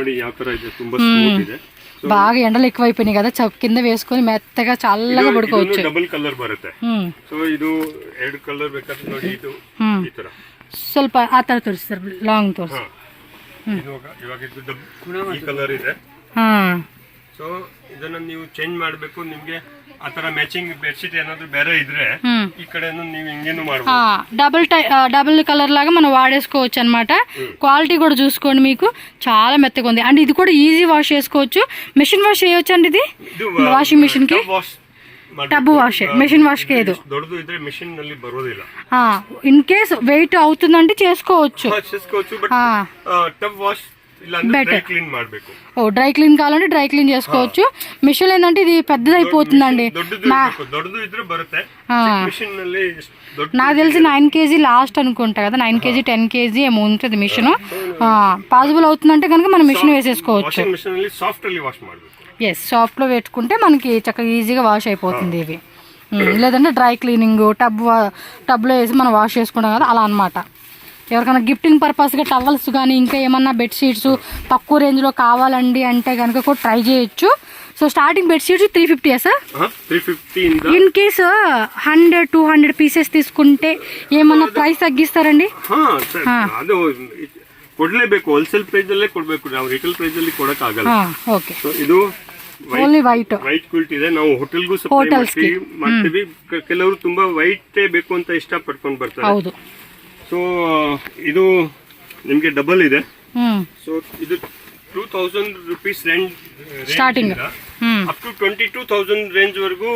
బాగా ఎండలు ఎక్కువైపోయినాయి కదా, కింద వేసుకొని మెత్తగా చల్లగా పడుకోవచ్చు. ಡಬಲ್ ಕಲರ್ ಬರುತ್ತೆ. ಸೊ ಇದು ಎರಡು ಕಲರ್ ಬೇಕಾದ್ರೆ ನೋಡಿ, ಇದು ಈ ತರ ಸ್ವಲ್ಪ ಆ ತರ ತೋರಿಸ್ತಾರೆ, ಲಾಂಗ್ ತೋರಿಸಿ. ಇವಾಗ ಇದು ಈ ಕಲರ್ ಇದೆ. ಸೊ ಇದನ್ನ ನೀವು ಚೇಂಜ್ ಮಾಡಬೇಕು. ನಿಮಗೆ ಆತರ ಮ್ಯಾಚಿಂಗ್ ಬೆಡ್ಶೀಟ್ ಏನಾದ್ರು ಬೇರೆ ಇದ್ರೆ ಈ ಕಡೆನು ನೀವು ಹಿಂಗೇನು ಮಾಡಬಹುದು. డబుల్ కలర్ లాగా మనం వాడేసుకోవచ్చు అనమాట. క్వాలిటీ కూడా చూసుకోండి, మీకు చాలా మెత్తగా ఉంది. అండ్ ఇది కూడా ఈజీ వాష్ చేసుకోవచ్చు. మెషిన్ వాష్ చేయొచ్చు అండి ఇది వాషింగ్ మిషన్ కి. టబ్ వాష్ మెషిన్ వాష్ కి లేదు, దొడ్డದು ಇದ್ರೆ ಮೆಷಿನ್ ನಲ್ಲಿ ಬರೋದಿಲ್ಲ. ఇన్ కేస్ వెయిట్ అవుతుందంటే చేసుకోవచ్చు. But tub wash better. Clean ಮಾಡಬೇಕು. డ్రై క్లీన్ కావాలంటే డ్రై క్లీన్ చేసుకోవచ్చు. మిషన్ ఏంటంటే ఇది పెద్దది అయిపోతుందండి. దొడ్డದು ఇದ್ರೆ బರುತ್ತೆ. మిషన్ ನಲ್ಲಿ నాకు తెలిసి 9 kg లాస్ట్ అనుకుంటా కదా, 9 kg 10 kg ఏమో ఉంటుంది మిషన్. పాసిబుల్ అవుతుందంటే కనుక మనం మిషన్ వేసేసుకోవచ్చు. ఎస్, సాఫ్ట్ లో పెట్టుకుంటే మనకి చక్కగా ఈజీగా వాష్ అయిపోతుంది ఇవి. లేదంటే డ్రై క్లీనింగ్ టబ్లో వేసి మనం వాష్ చేసుకుంటాం కదా, అలా అనమాట. ఎవరికైనా గిఫ్టింగ్ పర్పస్గా టవల్స్ కానీ ఇంకా ఏమన్నా బెడ్షీట్స్ తక్కువ రేంజ్లో కావాలండి అంటే కనుక కూడా ట్రై చేయొచ్చు. So starting bedsheets 350 sir. 350 in case 100-200 pieces తీసుకుంటే ఏమన్నా ప్రైస్ తగ్గిస్తారండి? ಅದು ಕೊಡ್ಲೇಬೇಕು, ಹೋಲ್ಸೇಲ್ ಪ್ರೈಸ್ ಅಲ್ಲೇ ಕೊಡ್ಬೇಕು, ನಾವು ರಿಟೇಲ್ ಪ್ರೈಸ್ ಅಲ್ಲಿ ಕೊಡಕ್ ಆಗಲ್ಲ. ಓಕೆ, ಇದು ಓನ್ಲಿ ವೈಟ್ ಕ್ವಿಲ್ಟ್ ಇದೆ. ನಾವು ಹೋಟೆಲ್ಗೂ ಸಪ್ಲೈ ಮಾಡ್ತೀವಿ. ಕೆಲವರು ತುಂಬಾ ವೈಟ್ ಬೇಕು ಅಂತ ಇಷ್ಟ ಪಡ್ಕೊಂಡು ಬರ್ತಾರೆ. ಹೌದು. ಸೊ ಇದು ನಿಮ್ಗೆ ಡಬಲ್ ಇದೆ. ಸೊ ಇದು 2000 rupees range starting up to 22,000 range వరకు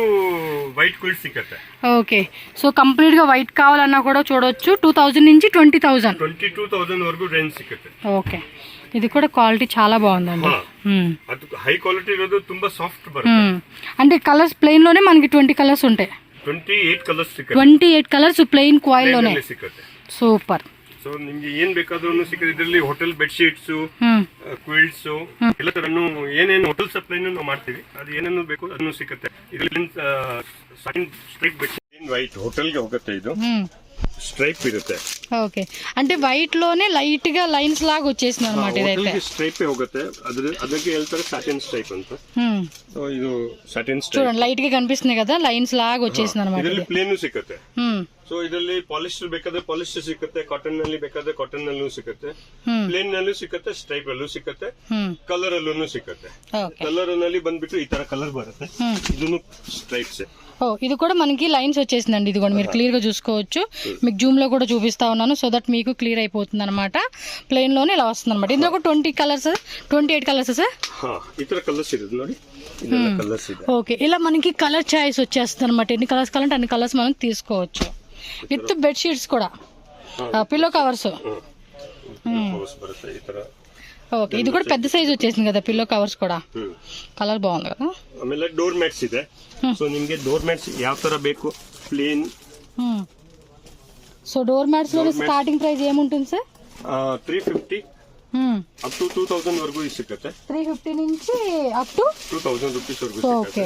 వైట్ క్విల్ట్ సిక్కತ್ತೆ. ఓకే, సో కంప్లీట్ గా వైట్ కావాలన్నా కూడా చూడొచ్చు. 2000 నుంచి 22,000 వరకు రేంజ్ సిక్కತ್ತೆ. ఓకే, ఇది కూడా క్వాలిటీ చాలా బాగుందండి. ಅದು ಹೈ ಕ್ವಾಲಿಟಿ ಇರೋದು ತುಂಬಾ ಸಾಫ್ಟ್ ಬರುತ್ತೆ. అంటే కలర్స్ ప్లెయిన్ లోనే మనకి 20 కలర్స్ ఉంటాయి. 28 కలర్స్ సిక్కತ್ತೆ. 28 ಕಲರ್ಸ್ ಪ್ಲೈನ್ ಕಾಯಿಲ್ లోనే ಸಿಕ್ಕತ್ತೆ. ಸೂಪರ್. ಸೊ ನಿಮ್ಗೆ ಏನ್ ಬೇಕಾದ್ರೂ ಸಿಕ್ಕತ್ತೆ. ಇದರಲ್ಲಿ ಹೋಟೆಲ್ ಬೆಡ್ ಶೀಟ್ಸ್, ಕ್ವಿಲ್ಟ್ಸ್ ಎಲ್ಲ ತರನು ಏನೇನು ಹೋಟೆಲ್ ಸಪ್ಲೈನು ನಾವು ಮಾಡ್ತೀವಿ. ಅದು ಏನೇನು ಬೇಕು ಅದನ್ನು ಸಿಕ್ಕತ್ತೆ. ಇದರಲ್ಲಿ ಸ್ಟ್ರೈಪ್ ಬೆಡ್ ಶೀಟ್ ವೈಟ್ ಹೋಟೆಲ್ಗೆ ಹೋಗುತ್ತೆ. ಇದು ಸ್ಟ್ರೈಪ್ ಇರುತ್ತೆ. ఓకే, అంటే వైట్ లోనే లైట్ గా లైన్స్ లాగా వచ్చేసింది అన్నమాట. ఇదైతే స్ట్రైప్ ಹೋಗುತ್ತೆ. ಅದಕ್ಕೆ ಹೇಳ್ತಾರೆ ಸಾಟಿನ್ ಸ್ಟ್ರೈಪ್ ಅಂತ. ಸೊ ಇದು ಸಾಟಿನ್ ಸ್ಟ್ರೈಪ್ చూడండి, లైట్ గా కనిపిస్తుంది కదా, లైన్స్ లాగా వచ్చేసింది అన్నమాట. ಇದರಲ್ಲಿ ಪ್ಲೇನ್ ಸಿಕ್ಕತ್ತೆ. ಸೊ ಇದರಲ್ಲಿ ಪಾಲಿಸ್ಟರ್ ಬೇಕಾದ್ರೆ ಪಾಲಿಸ್ಟರ್ ಸಿಕ್ಕತ್ತೆ, ಕಾಟನ್ ನಲ್ಲಿ ಬೇಕಾದ್ರೆ ಕಾಟನ್ ನಲ್ಲೂ ಸಿಕ್ಕತ್ತೆ, ಪ್ಲೇನ್ ನಲ್ಲೂ ಸಿಕ್ಕತ್ತೆ, ಸ್ಟ್ರೈಪ್ ಅಲ್ಲೂ ಸಿಕ್ಕತ್ತೆ, ಕಲರ್ ಅಲ್ಲೂ ಸಿಕ್ಕತ್ತೆ. ಕಲರ್ ನಲ್ಲಿ ಬಂದ್ಬಿಟ್ಟು ಈ ತರ ಕಲರ್ ಬರುತ್ತೆ. ಇದನ್ನು ಸ್ಟ್ರೈಪ್ಸ್. ఇది కూడా మనకి లైన్స్ వచ్చేసిందండి. ఇది కూడా మీరు క్లియర్ గా చూసుకోవచ్చు. మీకు జూమ్ లో కూడా చూపిస్తా ఉన్నాను, సో దట్ మీకు క్లియర్ అయిపోతుంది అనమాట. ప్లెయిన్ లోనే ఇలా వస్తుంది అనమాట. ఇందులో కూడా 20 కలర్స్ 28 కలర్స్ సార్. ఈ ತರ కలర్స్ ಇದೆ ನೋಡಿ. కలర్స్ ಇದೆ. ఓకే, ఇలా మనకి కలర్ చాయిస్ వచ్చేస్తుంది అనమాట. ఎన్ని కలర్స్ కావాలంటే అన్ని కలర్స్ మనం తీసుకోవచ్చు. విత్ బెడ్ షీట్స్ కూడా, పిల్లో కవర్స్. ఓకే, ఇది కూడా పెద్ద సైజ్ వచ్చేసింది కదా పిల్లో కవర్స్ కూడా. కలర్ బాగుంది కదా. ಆಮೇಲೆ ಡೋರ್ ಮ್ಯಾಟ್ಸ್ ಇದೆ. ಸೊ ನಿಮಗೆ ಡೋರ್ ಮ್ಯಾಟ್ಸ್ ಯಾವ ತರ ಬೇಕು, ಪ್ಲೇನ್. సో డోర్ మ్యాట్స్ లో స్టార్టింగ్ ప్రైస్ ఏముంటుంది సార్? 350 అప్ టు 2000 వరకు సిಕ್ಕತ್ತೆ. 350 నుంచి అప్ టు 2000 రూపీస్ వరకు సిಕ್ಕತ್ತೆ.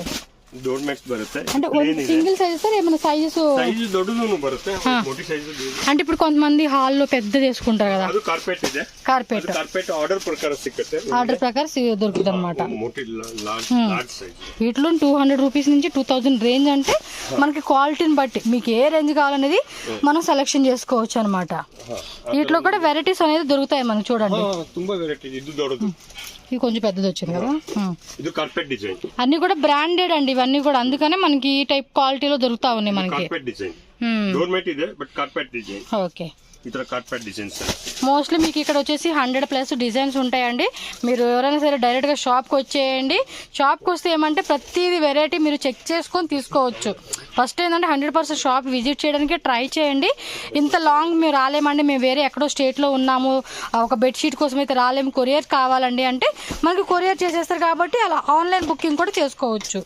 డోర్ మ్యాట్స్ బರುತ್ತೆ. అంటే సింగిల్ సైజ్ సార్, ఏమైనా సైజెస్? సైజ్ దొడ్డను బರುತ್ತೆ, మోటి సైజ్. అంటే ఇప్పుడు కొంతమంది హాల్ లో పెద్ద చేసుకుంటారు కదా. ಅದು ಕಾರ್ಪೆಟ್ ಇದೆ. ಕಾರ್ಪೆಟ್ ఆర్డర్ ప్రకారం సిక్కತ್ತೆ. ఆర్డర్ ప్రకారం దొరుకుతుంది అనమాట. మోటి లార్జ్ సైజ్. వీటిలో 200 రూపీస్ నుంచి 2000 రేంజ్. అంటే మనకి క్వాలిటీని బట్టి మీకు ఏ రేంజ్ కావాలనేది మనం సెలెక్షన్ చేసుకోవచ్చు అనమాట. వీటిలో కూడా వెరైటీస్ అనేది దొరుకుతాయి మనకి. చూడండి, ತುಂಬಾ వెరైటీ. ఇది దొడదు, ఇది కొంచెం పెద్దది వచ్చింది కదా. ఇది కార్పెట్ డిజైన్. అన్ని కూడా బ్రాండెడ్ అండి ఇవన్నీ కూడా, అందుకనే మనకి ఈ టైప్ క్వాలిటీలో దొరుకుతా ఉన్నాయి మనకి. కార్పెట్ డిజైన్ డోర్ మ్యాట్ ಇದೆ, బట్ కార్పెట్ డిజైన్. ఓకే, ఈ ತರ కార్పెట్ డిజైన్స్. మోస్ట్లీ మీకు ఇక్కడ వచ్చేసి 100+ డిజైన్స్ ఉంటాయండి. మీరు ఎవరైనా సరే డైరెక్ట్గా షాప్కి వచ్చేయండి. షాప్కి వస్తే ఏమంటే ప్రతిదీ వెరైటీ మీరు చెక్ చేసుకొని తీసుకోవచ్చు. ఫస్ట్ ఏంటంటే 100% షాప్ విజిట్ చేయడానికి ట్రై చేయండి. ఇంత లాంగ్ మేము రాలేమండి, మేము వేరే ఎక్కడో స్టేట్లో ఉన్నాము, ఒక బెడ్షీట్ కోసం అయితే రాలేము, కొరియర్ కావాలండి అంటే మనకి కొరియర్ చేసేస్తారు. కాబట్టి అలా ఆన్లైన్ బుకింగ్ కూడా చేసుకోవచ్చు.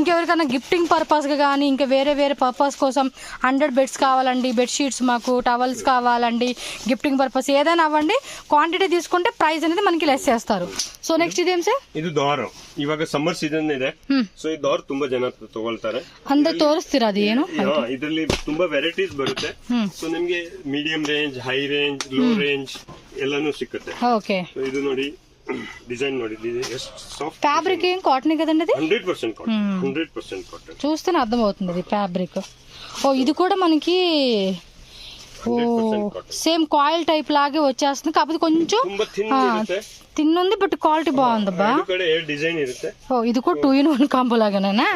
ఇంకెవరికైనా గిఫ్టింగ్ పర్పస్గా కానీ ఇంకా వేరే వేరే పర్పస్ కోసం 100 బెడ్స్ కావాలండి, బెడ్షీట్స్ మాకు టవల్స్ కావాలండి, గిఫ్టింగ్ పర్పస్ ఏదైనా అవ్వండి, క్వాంటిటీ తీసుకుంటే ప్రైస్ అనేది మనకి లెస్ చేస్తారు. సో నెక్స్ట్ ఇదేం సార్? ಇದು ದಾರ. ಇವಾಗ ಸಮ್ಮರ್ ಸೀಸನ್ ಇದೆ. ಸೊ ಈ ದಾರ ತುಂಬಾ ಜನ ತಗೊಳ್ತಾರೆ. ಅಂದ್ರೆ ತೋರಿಸ್ತೀರಾ ಅದು ಏನು? ಇದರಲ್ಲಿ ತುಂಬಾ ವೆರೈಟೀಸ್ ಬರುತ್ತೆ. ಸೊ ನಿಮ್ಗೆ medium range, high range, low range ಎಲ್ಲಾನು ಸಿಕ್ಕುತ್ತೆ. ಓಕೆ, ಇದು ನೋಡಿ, డిజైన్ ನೋಡಿ, ಎಷ್ಟು సాఫ్ట్. ఫ్యాబ్రిక్ ఏం కాటన్ కదండి అది? 100% కాటన్. 100% కాటన్. చూస్తేనే అర్థం అవుతుంది అది ఫ్యాబ్రిక్. ఓ, ఇది కూడా మనకి సేమ్ కాయిల్ టైప్ లాగే వచ్చేస్తుంది, కాకపోతే కొంచెం తిన్ ఉంది, బట్ క్వాలిటీ బాగుందబ్బా. డిజైన్ ఇರುತ್ತೆ. ఓ, ఇది కూడా 2-in-1 కాంబో లాగానేనా?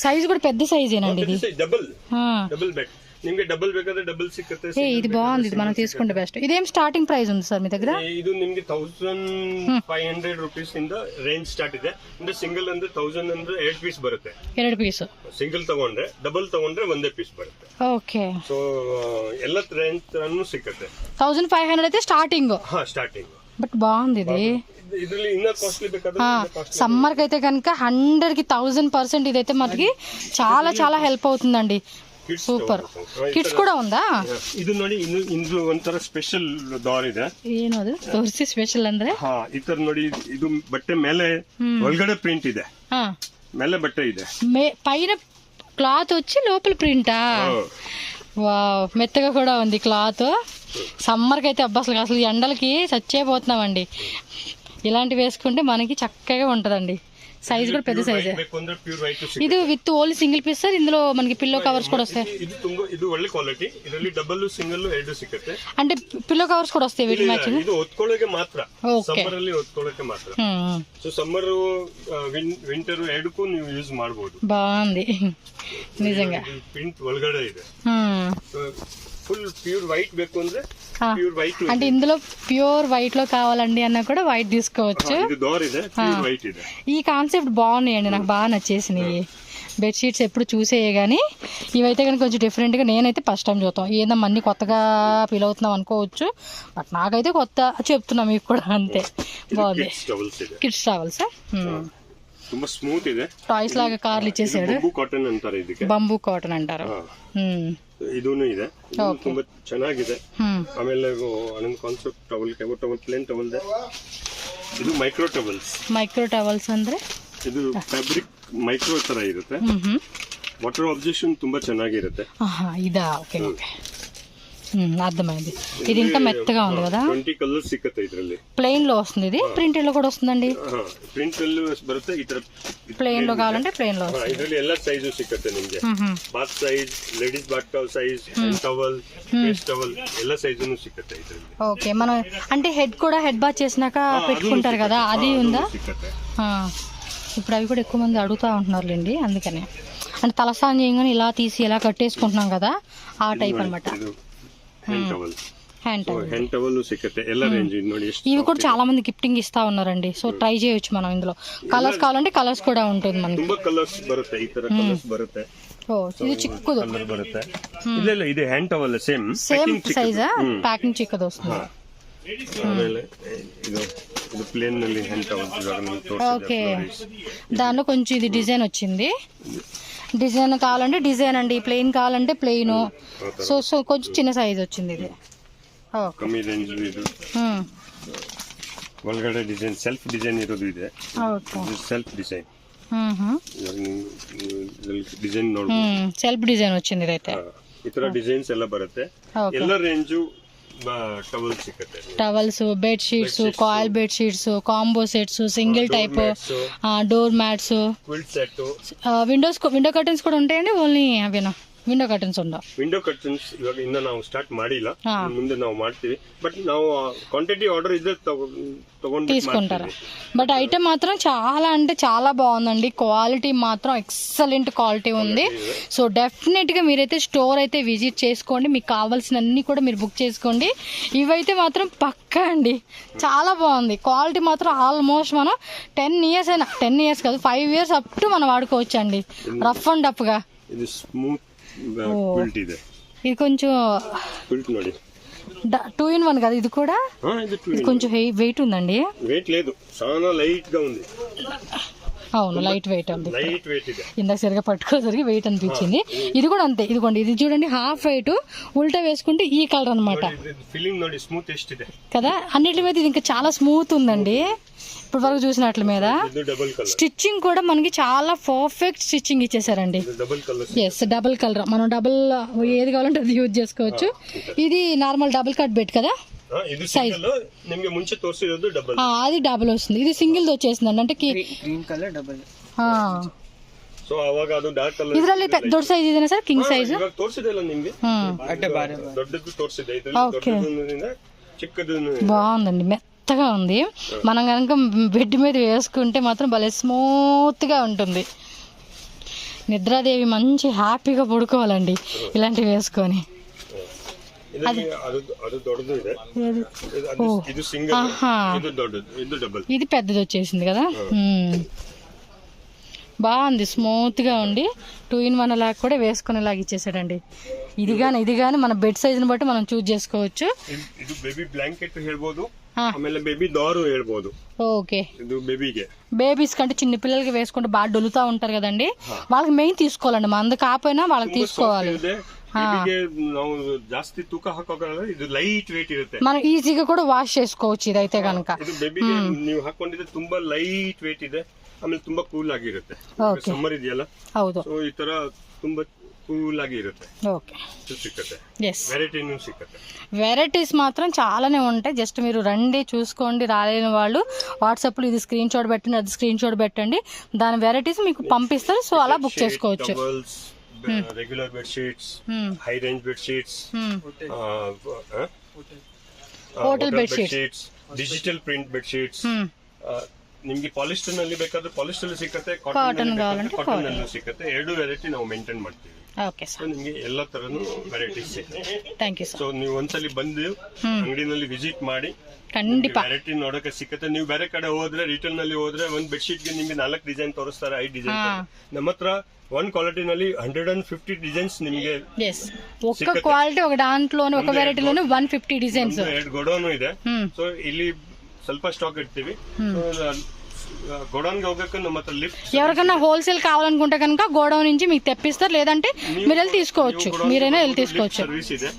సైజ్ కూడా పెద్ద సైజేనండి ఇది. ಡಬಲ್ ఆ. ಡಬಲ್ ಬೆಡ್ ನಿಮ್ಗೆ ಡಬಲ್ ಬೇಕಾದ್ರೆ ಡಬಲ್ ಸಿಕ್ಕುತ್ತೆ. ఇది బాగుంది, ఇది మనం తీసుకుంటే బెస్ట్. ఇదేం స్టార్టింగ్ ప్రైస్ ఉంది సార్ మీ దగ్గర? ಇದು ನಿಮ್ಗೆ 1500 rupees ಇಂದ ರೇಂಜ್ ಸ್ಟಾರ್ಟ್ ಇದೆ. ಅಂದ್ರೆ ಸಿಂಗಲ್ ಅಂದ್ರೆ 1000 ಅಂದ್ರೆ 2 ಪೀಸ್ ಬರುತ್ತೆ. 2 ಪೀಸ್. ಸಿಂಗಲ್ ತಗೊಂಡ್ರೆ, ಡಬಲ್ ತಗೊಂಡ್ರೆ ಒಂದೇ ಪೀಸ್ ಬರುತ್ತೆ. ಓಕೆ. ಸೊ ಎಲ್ಲ ರೇಂಜ್ ತರನು ಸಿಕ್ಕುತ್ತೆ. 1500 అయితే స్టార్టింగ్. ಸ್ಟಾರ್ಟಿಂಗ್. బట్ బాగుంది ఇది. ఇద్ರಲ್ಲಿ ఇన్న కాస్ట్లీ ಬೇಕಾದ್ರೆ సమ్మర్ కి అయితే కనుక 100కి 1000% ఇదైతే మనకి చాలా చాలా హెల్ప్ అవుతుందండి. సూపర్. కిడ్స్ కూడా ఉందా? ಇದು ನೋಡಿ, ಇನ್ನು ಒಂಥರ ಸ್ಪೆಷಲ್ ಡಾರ್ ಇದೆ. ಏನದು ತೋರಿಸಿ ಸ್ಪೆಷಲ್ ಅಂದ್ರೆ? ಈ ತರ ನೋಡಿ, ಇದು ಬಟ್ಟೆ ಮೇಲೆ ಒಳಗಡೆ ಪ್ರಿಂಟ್ ಇದೆ, ಮೇಲೆ ಬಟ್ಟೆ ಇದೆ, పైన క్లాత్ వచ్చి లోపల ప్రింటా? వావ్, మెత్తగా కూడా ఉంది క్లాత్. సమ్మర్కి అయితే అబ్బా అసలు ఎండలకి చచ్చేపోతున్నామండి. ఇలాంటివి వేసుకుంటే మనకి చక్కగా ఉంటదండి. సైజ్ కూడా పెద్ద సైజ్. ఇది with only single piece sir. ఇందులో మనకి పిల్లో కవర్స్ కూడా వస్తాయి. ಇದು ಒಳ್ಳೆ ಕ್ವಾಲಿಟಿ. ಇದರಲ್ಲಿ ಡಬಲ್ ಸಿಂಗಲ್ ಎರಡು ಸಿಗುತ್ತೆ. అంటే పిల్లో కవర్స్ కూడా వస్తాయి వీటి మ్యాచింగ్. ಇದು ಹೊತ್ಕೊಳ್ಳೋಕೆ ಮಾತ್ರ, ಸಮ್ಮರ್ ಅಲ್ಲಿ ಹೊತ್ಕೊಳ್ಳೋಕೆ ಮಾತ್ರ. ಸೊ ಸಮ್ಮರ್ ವಿಂಟರ್ ಎರಡಕ್ಕೂ ನೀವು ಯೂಸ್ ಮಾಡಬಹುದು. బాగుంది నిజంగా. ಪ್ರಿಂಟ್ ಒಳಗಡೆ ಇದೆ. ఫుల్ ప్యూర్ వైట్ ಬೇಕು ಅಂದ್ರೆ ప్యూర్ వైట్. అంటే ఇందులో ప్యూర్ వైట్ లో కావాలండి అన్నా కూడా వైట్ తీసుకోవచ్చు. ఇది డోర్ ಇದೆ, ప్యూర్ వైట్ ಇದೆ. ఈ కాన్సెప్ట్ బాగున్నాయండి, నాకు బాగా నచ్చేసినాయి. బెడ్షీట్స్ ఎప్పుడు చూసేయే కానీ ఇవైతే కనుక కొంచెం డిఫరెంట్గా, నేనైతే ఫస్ట్ టైం చూస్తాం. ఏదన్నా అన్ని కొత్తగా ఫీల్ అవుతున్నాం అనుకోవచ్చు, బట్ నాకైతే కొత్త చెప్తున్నా మీకు కూడా అంతే. బాగుంది. కిడ్స్ టవల్స్ ತುಂಬಾ ಸ್ಮೂತ್ ಇದೆ. టాయ్స్ లాగా కార్లు ఇచ్చేసాడు. ಬಂಬೂ ಕಾಟನ್ ಅಂತಾರೆ ಇದಕ್ಕೆ. ಬಂಬೂ ಕಾಟನ್ ಅಂటారు. ಇದೂನು ಇದೆ, ತುಂಬಾ ಚೆನ್ನಾಗಿದೆ. ಆಮೇಲೆ ಅನಂತ concept towel, towel plain towel ಇದೆ. ಇದು ಮೈಕ್ರೋ ಟವಲ್ಸ್. ಮೈಕ್ರೋ ಟವಲ್ಸ್ ಅಂದ್ರೆ ಇದು ಫ್ಯಾಬ್ರಿಕ್ ಮೈಕ್ರೋ ತರ ಇರುತ್ತೆ. ವಾಟರ್ ಅಬ್ಸರ್ವೇಷನ್ ತುಂಬಾ ಚೆನ್ನಾಗಿರುತ್ತೆ. ಇದಾ? ಓಕೆ ಓಕೆ, అర్థమైంది. ఇది ఇంకా మెత్తగా ఉంది కదా. 20 కలర్స్ సిక్కతే ಇದರಲ್ಲಿ. ప్లెయిన్ లో వస్తుంది, ఇది ప్రింట్ లో కూడా వస్తుందండి. ಪ್ರಿಂಟ್ ಅಲ್ಲಿ ಬರುತ್ತೆ. ಈ ತರ ప్లెయిన్ లో కావాలంటే ప్లెయిన్ లో. ಇದರಲ್ಲಿ ಎಲ್ಲ ಸೈಜು ಸಿಕ್ಕತ್ತೆ ನಿಮಗೆ. Bath size, ladies bath towel size, towel, face towel ಎಲ್ಲ ಸೈಜುನು ಸಿಕ್ಕತ್ತೆ ಇದರಲ್ಲಿ. ఓకే, మనం అంటే హెడ్ కూడా హెడ్ బాత్ చేసినాక పెట్టుకుంటారు కదా, అది ఉందా? ఇప్పుడు అవి కూడా ఎక్కువ మంది అడుగుతా ఉంటున్నారులేండి, అందుకనే. అంటే తలస్నానం చేయగానే ఇలా తీసి ఇలా కట్టేసుకుంటున్నాం కదా, ఆ టైప్ అనమాట. హ్యాండ్ టవల్ సిక్కತ್ತೆ ಎಲ್ಲ రేంజ్ ನೋಡಿ. ఇవి కూడా చాలా మంది గిఫ్టింగ్ ఇస్తా ఉన్నారండి, సో ట్రై చేయొచ్చు మనం. ఇందులో కలర్స్ కావాలంటే కలర్స్ కూడా ఉంటుంది మనకి. ತುಂಬಾ ಕಲರ್ಸ್ ಬರುತ್ತೆ, ಈ ತರ ಕಲರ್ಸ್ ಬರುತ್ತೆ. ఓ, ఇది చిక్కుదు కలర్ ಬರುತ್ತೆ. ಇಲ್ಲ ಇದು hand towel same size, packing చిక్కదు వస్తుంది. ಆಮೇಲೆ ಇದು ಪ್ಲೇನ್ ನಲ್ಲಿ ಹ್ಯಾಂಡ್ ಟವಲ್. ఓకే, దానిలో కొంచెం ఇది డిజైన్ వచ్చింది. డిజైన్ కావాలంటే డిజైన్ అండి, ప్లెయిన్ కావాలంటే ప్లెయిన్. సో కొంచెం చిన్న సైజ్ వచ్చింది ఇది. ಕಮ್ಮಿ ರೇಂಜ್ ಇದು. ಒಳಗಡೆ ಡಿಸೈನ್, ಸೆಲ್ಫ್ ಡಿಸೈನ್ ಇರೋದು ಇದೆ. ಸೆಲ್ಫ್ ಡಿಸೈನ್ ಡಿಸೈನ್ ನೋಡಬಹುದು. ಸೆಲ್ಫ್ ಡಿಸೈನ್ వచ్చింది ಇದೈತೆ. ಈ ತರ ಡಿಸೈನ್ಸ್ ಎಲ್ಲ ಬರುತ್ತೆ. ಎಲ್ಲ ರೇಂಜು ಟವಲ್ ಸಿಗುತ್ತೆ. Towels, bed sheets, coil bed sheets, combo sets, single type, door mats, quilt set, window curtains కూడా ఉంటాయండి. ఓన్లీ అవేనా విండో కర్టన్స్ ఉండవు? ವಿಂಡೋ ಕರ್ಟನ್ಸ್ ಇವಾಗ ಇನ್ನ ನಾವು ಸ್ಟಾರ್ಟ್ ಮಾಡಿಲ್ಲ, ಮುಂದೆ ನಾವು ಮಾಡ್ತೀವಿ. ಬಟ್ ನಾವು ಕ್ವಾಂಟಿಟಿ ಆರ್ಡರ್ ಇದ್ರೆ ತಗೊಂಡು తీసుకుంటారు. బట్ ఐటమ్ మాత్రం చాలా అంటే చాలా బాగుందండి. క్వాలిటీ మాత్రం ఎక్సలెంట్ క్వాలిటీ ఉంది. సో డెఫినెట్ గా మీరైతే స్టోర్ అయితే విజిట్ చేసుకోండి, మీకు కావాల్సిన అన్ని కూడా మీరు బుక్ చేసుకోండి. ఇవైతే మాత్రం పక్కా అండి, చాలా బాగుంది. క్వాలిటీ మాత్రం ఆల్మోస్ట్ మనం 10 years అయినా, 10 years కాదు 5 years అప్ టు మనం వాడుకోవచ్చు అండి, రఫ్ అండ్ టఫ్ గా. ఇది స్మూత్ క్విల్ట్ ಇದೆ. ఇది కొంచెం క్విల్ట్ ನೋಡಿ 2-in-1 కదా ఇది కూడా. ఇది కొంచెం వెయిట్ ఉందండి. వెయిట్ లేదు, చాలా లైట్ గా ఉంది. అవును, లైట్ వెయిట్ ఉంది. లైట్ వెయిట్ ಇದೆ. ఇందాక సరిగా పట్టుకోసరికి వెయిట్ అనిపించింది. ఇది కూడా అంతే. ఇదిగోండి, ఇది చూడండి హాఫ్ వెయిట్, ఉల్టా వేసుకుంటే ఈ కలర్ అనమాట. ఫీలింగ్ ನೋಡಿ స్మూత్ ఎస్టిದೆ కదా. అన్నిటి మీద ఇది ఇంకా చాలా స్మూత్ ఉందండి ఇప్పటి వరకు చూసినట్ల మీద. స్టిచ్చింగ్ కూడా మనకి చాలా పర్ఫెక్ట్ స్టిచ్చింగ్ ఇచ్చేసారండి. Yes, double colour. మనం డబుల్ ఏది కావాలంటే అది యూజ్ చేసుకోవచ్చు. ఇది నార్మల్ డబుల్ కట్ బెడ్ కదా, సైజ్ ನಿಮಗೆ ಮುಂಚೆ ತೋರಿಸಿರೋದು ಡಬಲ್, అది డబుల్ వస్తుంది. ఇది సింగిల్ వచ్చేసిందండి, అంటే ಗ್ರೀನ್ ಕಲರ್ ಡಬಲ್. ಸೊ ಅವಾಗ ಅದು ಡಾರ್ಕ್ ಕಲರ್. ಇದರಲ್ಲಿ ದೊಡ್ಡ ಸೈಜ್ ಇದೆನಾ ಸರ್? ಕಿಂಗ್ ಸೈಜ್ ಇವಾಗ ತೋರಿಸಿದೆಲ್ಲ ನಿಮಗೆ. ಅಡ್ಡ ಬಾರೆ ದೊಡ್ಡದು ತೋರಿಸಿದೆ, ಇದರಲ್ಲಿ ಚಿಕ್ಕದು బాగుందండి, మెత్తగా ఉంది. మనం కనుక బెడ్ మీద వేసుకుంటే మాత్రం భలే స్మూత్ గా ఉంటుంది. నిద్రాదేవి మంచి హ్యాపీగా పడుకోవాలండి ఇలాంటివి వేసుకొని. ಅದು ದೊಡ್ಡದು ಇದೆ, ಇದು ಸಿಂಗಲ್, ಇದು ದೊಡ್ಡದು, ಇದು ಡಬಲ್. ఇది పెద్దది వచ్చేసింది కదా. బాగుంది, స్మూత్ గా ఉండి 2-in-1 లాగా కూడా వేసుకునేలాగా ఇచ్చేసాడండి. ఇది గాని మన బెడ్ సైజ్ ని బట్టి మనం చూస్ చేసుకోవచ్చు. ಇದು ಬೇಬಿ ಬ್ಲಾಂಕೆಟ್ ಹೇಳ್ಬೋದು, ಆಮೇಲೆ ಬೇಬಿ ಡಾರು ಹೇಳ್ಬೋದು. ఓకే, ಇದು ಬೇಬಿಗೆ, బేబీస్ కంటే చిన్న పిల్లలకి వేసుకుంటే బాగా డొలుతా ఉంటారు కదండి, వాళ్ళకి మెయిన్ తీసుకోవాలండి. మంద కాకపోయినా వాళ్ళకి తీసుకోవాలి. ಬೇಬಿಗೆ ನಾವು ಜಾಸ್ತಿ ತೂಕ ಹಾಕೋಲ್ಲ, ಇದು ಲೈಟ್ ವೇಟ್ ಇರುತ್ತೆ, మనం ఈజీగా కూడా వాష్ చేసుకోవచ్చు ఇదైతే కనుక. ಇದು ಬೇಬಿಗೆ ನೀವು ಹಾಕೊಂಡಿದ್ರೆ ತುಂಬಾ ಲೈಟ್ ವೇಟ್ ಇದೆ, ಆಮೇಲೆ ತುಂಬಾ ಕೂಲ್ ಆಗಿರುತ್ತೆ. ಸಮ್ಮರ್ ಇದೆಯಲ್ಲ, ಹೌದು, ಸೊ ಈ ತರ ತುಂಬಾ కూల్ ఆగి ఇರುತ್ತೆ. ఓకే, సిక్కతే ఎస్, వెరైటీను సిక్కతే. వెరైటీస్ మాత్రం చాలానే ఉంటాయి. జస్ట్ మీరు రండి, చూసుకోండి. రాలేని వాళ్ళు వాట్సాప్లో ఇది స్క్రీన్ షాట్ పెట్టండి, అది స్క్రీన్ షాట్ పెట్టండి, దాని వెరైటీస్ మీకు పంపిస్తారు. సో అలా బుక్ చేసుకోవచ్చు. Regular bed sheets, high range bed sheets, hotel bed sheets, digital print bed sheets. ನಿಮ್ಗೆ ಪಾಲಿಸ್ಟರ್ ನಲ್ಲಿ ಬೇಕಾದ್ರೆ ಪಾಲಿಸ್ಟರ್ ಸಿಕ್ಕತ್ತೆ, ಕಾಟನ್ ಕಾವಾలంటే ಕಾಟನ್ ನಲ್ಲೂ ಸಿಕ್ಕತ್ತೆ. ಎರಡು ವೆರೈಟಿ ನಾವು ಮೇಂಟೈನ್ ಮಾಡ್ತೀವಿ. ಓಕೆ ಸರ್, ನಿಮ್ಗೆ ಎಲ್ಲಾ ತರನು ವೆರೈಟೀಸ್ ಸಿಗುತ್ತೆ. Thank you sir. ಸೊ ನೀವು ಒಂದ್ಸಲಿ ಬಂದು ಅಂಗಡಿನಲ್ಲಿ ವಿಸಿಟ್ ಮಾಡಿ ಖಂಡಿತ ವೆರೈಟಿ ನೋಡಕ್ಕೆ ಸಿಕ್ಕತ್ತೆ. ನೀವು ಬೇರೆ ಕಡೆ ಹೋದ್ರೆ, ರಿಟೇಲ್ ನಲ್ಲಿ ಹೋದ್ರೆ ಒಂದ್ ಬೆಡ್ ಶೀಟ್ ಗೆ ನಿಮ್ಗೆ 4 ಡಿಸೈನ್ ತೋರಿಸ್ತಾರೆ, 5 ಡಿಸೈನ್. ನಮ್ಮ ಹತ್ರ ಒನ್ ಕ್ವಾಲಿಟಿ ನಲ್ಲಿ 150 ಡಿಸೈನ್ಸ್ ನಿಮ್ಗೆ. ఒక క్వాలిటీ, ఒక దాంట్లోనే, ఒక వెరైటీలోనే 150 డిజైన్స్. 2 గోడౌన్ ಇದೆ. సో ಇಲ್ಲಿ ಸ್ವಲ್ಪ ಸ್ಟಾಕ್ ಇಡ್ತೀವಿ. గోడౌన్ కి ಹೋಗಕ್ಕೆ ನಮ್ಮ ಹತ್ರ లిఫ్ట్. ఎవరికైనా హోల్సేల్ కావాలనుకుంటే కనుక గోడౌన్ నుంచి మీకు తెప్పిస్తారు, లేదంటే మీరు వెళ్ళి తీసుకోవచ్చు, మీరైనా వెళ్ళి తీసుకోవచ్చు. సర్వీస్ ಇದೆ.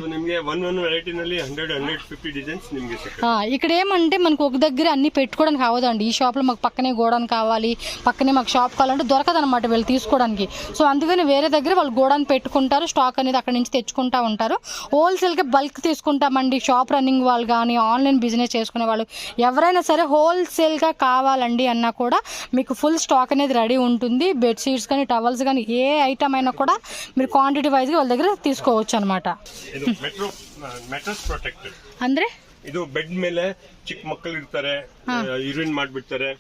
సో నిಮಗೆ వన్ వెరైటీ ನಲ್ಲಿ 150 డిజైన్స్ నిಮಗೆ సిಗುತ್ತೆ. ఇక్కడ ఏమంటే మనకు ఒక దగ్గర అన్ని పెట్టుకోవడానికి అవ్వదండి. ఈ షాప్ లో మాకు పక్కనే గోడౌన్ కావాలి, పక్కనే మాకు షాప్ కావాలంటే దొరకదనమాట వీళ్ళు తీసుకోవడానికి. సో అందుకని వేరే దగ్గర వాళ్ళు గోడౌన్ పెట్టుకుంటారు, స్టాక్ అనేది అక్కడ నుంచి తెచ్చుకుంటా ఉంటారు. హోల్సేల్ గా బల్క్ తీసుకుంటామండి. షాప్ రన్నింగ్ వాళ్ళు కానీ, ఆన్లైన్ బిజినెస్ చేసుకునే వాళ్ళు ఎవరైనా సరే హోల్సేల్ గా కావాలండి అన్నా కూడా మీకు ఫుల్ స్టాక్ అనేది రెడీ ఉంటుంది. బెడ్ షీట్స్ కానీ, టవల్స్ కానీ, ఏ ఐటమ్ అయినా కూడా మీరు క్వాంటిటీ వైజ్ గా వాళ్ళ దగ్గర తీసుకోవచ్చు అనమాట. ಇದು ಮೆಟ್ರಸ್ ಪ್ರೊಟೆಕ್ಟೆಡ್ ಅಂದ್ರೆ ಇದು ಬೆಡ್ ಮೇಲೆ ಚಿಕ್ಕ ಮಕ್ಕಳು ಇರ್ತಾರೆ, ಯೂರಿನ್ ಮಾಡ್ಬಿಡ್ತಾರೆ.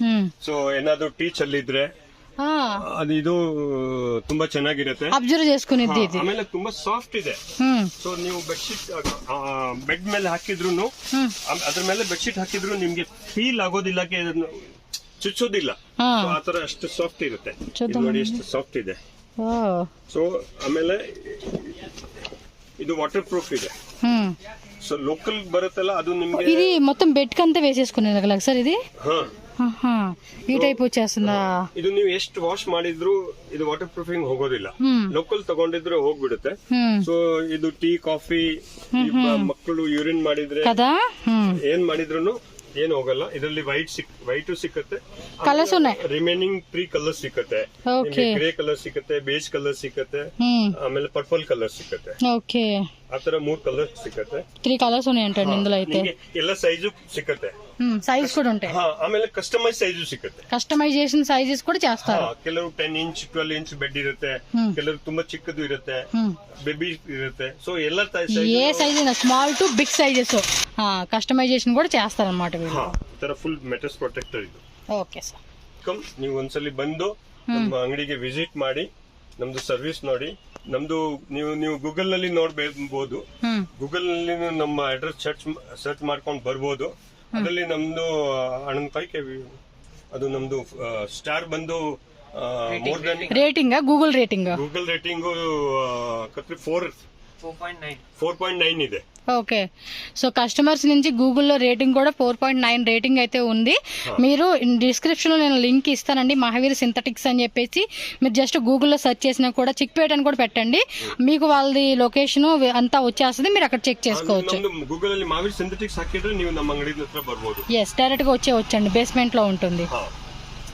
ಸೊ ಏನಾದ್ರು ಟೀ ಚೆಲ್ಲಿದ್ರೆ ಅದು ಇದು ತುಂಬಾ ಚೆನ್ನಾಗಿರುತ್ತೆ, ಅಬ್ಸರ್ವ್ చేసుకునేది. ಆಮೇಲೆ ತುಂಬಾ ಸಾಫ್ಟ್ ಇದೆ. ಸೊ ನೀವು ಬೆಡ್ಶೀಟ್ ಬೆಡ್ ಮೇಲೆ ಹಾಕಿದ್ರು, ಅದ್ರ ಮೇಲೆ ಬೆಡ್ಶೀಟ್ ಹಾಕಿದ್ರು ನಿಮ್ಗೆ ಫೀಲ್ ಆಗೋದಿಲ್ಲ, ಚುಚ್ಚೋದಿಲ್ಲ. ಆತರ ಅಷ್ಟು ಸಾಫ್ಟ್ ಇರುತ್ತೆ. ನೋಡಿ ಎಷ್ಟು ಸಾಫ್ಟ್ ಇದೆ. ಸೊ ಆಮೇಲೆ ಇದು వాటర్ ప్రూఫ్ ಇದೆ. సో లోకల్ బరుతల ಅದು నిಮಗೆ ఇది మొత్తం బెడ్ కంతా వేసేసుకునేది కదా సార్ ఇది. ఈ టైప్ వచ్చేస్తుందా? ಇದು ನೀವು ಎಷ್ಟು ವಾಶ್ ಮಾಡಿದ್ರು ಇದು ವಾಟರ್ ಪ್ರೂಫಿಂಗ್ ಹೋಗೋದಿಲ್ಲ. ಲೋಕಲ್ ತಗೊಂಡಿದ್ರೆ ಹೋಗ್ಬಿಡುತ್ತೆ. ಸೊ ಇದು ಟೀ, ಕಾಫಿ, ಮಕ್ಕಳು ಯೂರಿನ್ ಮಾಡಿದ್ರೆ కదా ಏನ್ ಮಾಡಿದ್ರು ಏನು ಹೋಗಲ್ಲ. ಇದರಲ್ಲಿ ವೈಟ್ ಸಿಕ್ಕತ್ತೆ, ಕಲರ್ಸ್ ರಿಮೈನಿಂಗ್ 3 ಕಲರ್ ಸಿಕ್ಕತ್ತೆ. ಗ್ರೇ ಕಲರ್ ಸಿಕ್ಕತ್ತೆ, ಬೇಜ್ ಕಲರ್ ಸಿಕ್ಕತ್ತೆ, ಆಮೇಲೆ ಪರ್ಪಲ್ ಕಲರ್ ಸಿಕ್ಕತ್ತೆ. ఓకే, ಆತರ 3 ಕಲರ್ ಸಿಕ್ಕತ್ತೆ. 3 కలర్స్ ఉన్నాయంటండి ఇందులో అయితే. ಎಲ್ಲ సైజు సిక్కತ್ತೆ, సైజ్ కూడా ఉంటాయి. ಆಮೇಲೆ ಕಸ್ಟಮೈಸ್ ಸೈಜು ಸಿಕ್ಕತ್ತೆ. కస్టమైజేషన్ సైజెస్ కూడా చేస్తారు. ಕೆಲವು 10 ಇಂಚ್ 12 ಇಂಚ್ ಬೆಡ್ ಇರುತ್ತೆ, ಕೆಲವು ತುಂಬಾ ಚಿಕ್ಕದು ಇರುತ್ತೆ, ಬೇಬಿ ಇರುತ್ತೆ. ಸೊ ಎಲ್ಲ ఏ సైజ్ అయినా small to big sizes customization కూడా చేస్తారన్నమాట వీళ్ళు. ಈ ತರ ಫುಲ್ ಮೆಟಲ್ಸ್ ಪ್ರೊಟೆಕ್ಟರ್ ಇದು. ఓకే సార్, ನೀವು ಒಂದ್ಸಲಿ ಬಂದು ನಮ್ಮ ಅಂಗಡಿಗೆ ವಿಸಿಟ್ ಮಾಡಿ ನಮ್ದು ಸರ್ವಿಸ್ ನೋಡಿ. ನಮ್ದು ನೀವು ಗೂಗಲ್ ನಲ್ಲಿ ನೋಡ್ಬಹುದು. ಗೂಗಲ್ ನಲ್ಲಿ ನಮ್ಮ ಅಡ್ರೆಸ್ ಸರ್ಚ್ ಮಾಡ್ಕೊಂಡು ಬರ್ಬೋದು. ಅದರಲ್ಲಿ ನಮ್ದು ಅಣ್ಣನ ಪೈಕಿ ಅದು ನಮ್ದು ಸ್ಟಾರ್ ಬಂದು more than rating, Google rating 4.9 ಇದೆ. ఓకే, సో కస్టమర్స్ నుంచి గూగుల్లో రేటింగ్ కూడా 4.9 రేటింగ్ అయితే ఉంది. మీరు డిస్క్రిప్షన్ లో నేను లింక్ ఇస్తానండి, మహావీర్ సింథటిక్స్ అని చెప్పేసి. మీరు జస్ట్ గూగుల్లో సెర్చ్ చేసినా కూడా, చిక్పేట అని కూడా పెట్టండి, మీకు వాళ్ళది లొకేషన్ అంతా వచ్చేస్తుంది. మీరు అక్కడ చెక్ చేసుకోవచ్చు. గూగుల్ ಅಲ್ಲಿ ಮಹಾವೀರ್ ಸಿಂಥೆಟಿಕ್ಸ್ ಹಾಕಿದ್ರೆ ನೀವು ನಮ್ಮ ಅಂಗಡಿ ಹತ್ರ ಬರ್ಬೋದು. ఎస్, డైరెక్ట్ గా వచ్చేయచ్చండి, బేస్మెంట్ లో ఉంటుంది.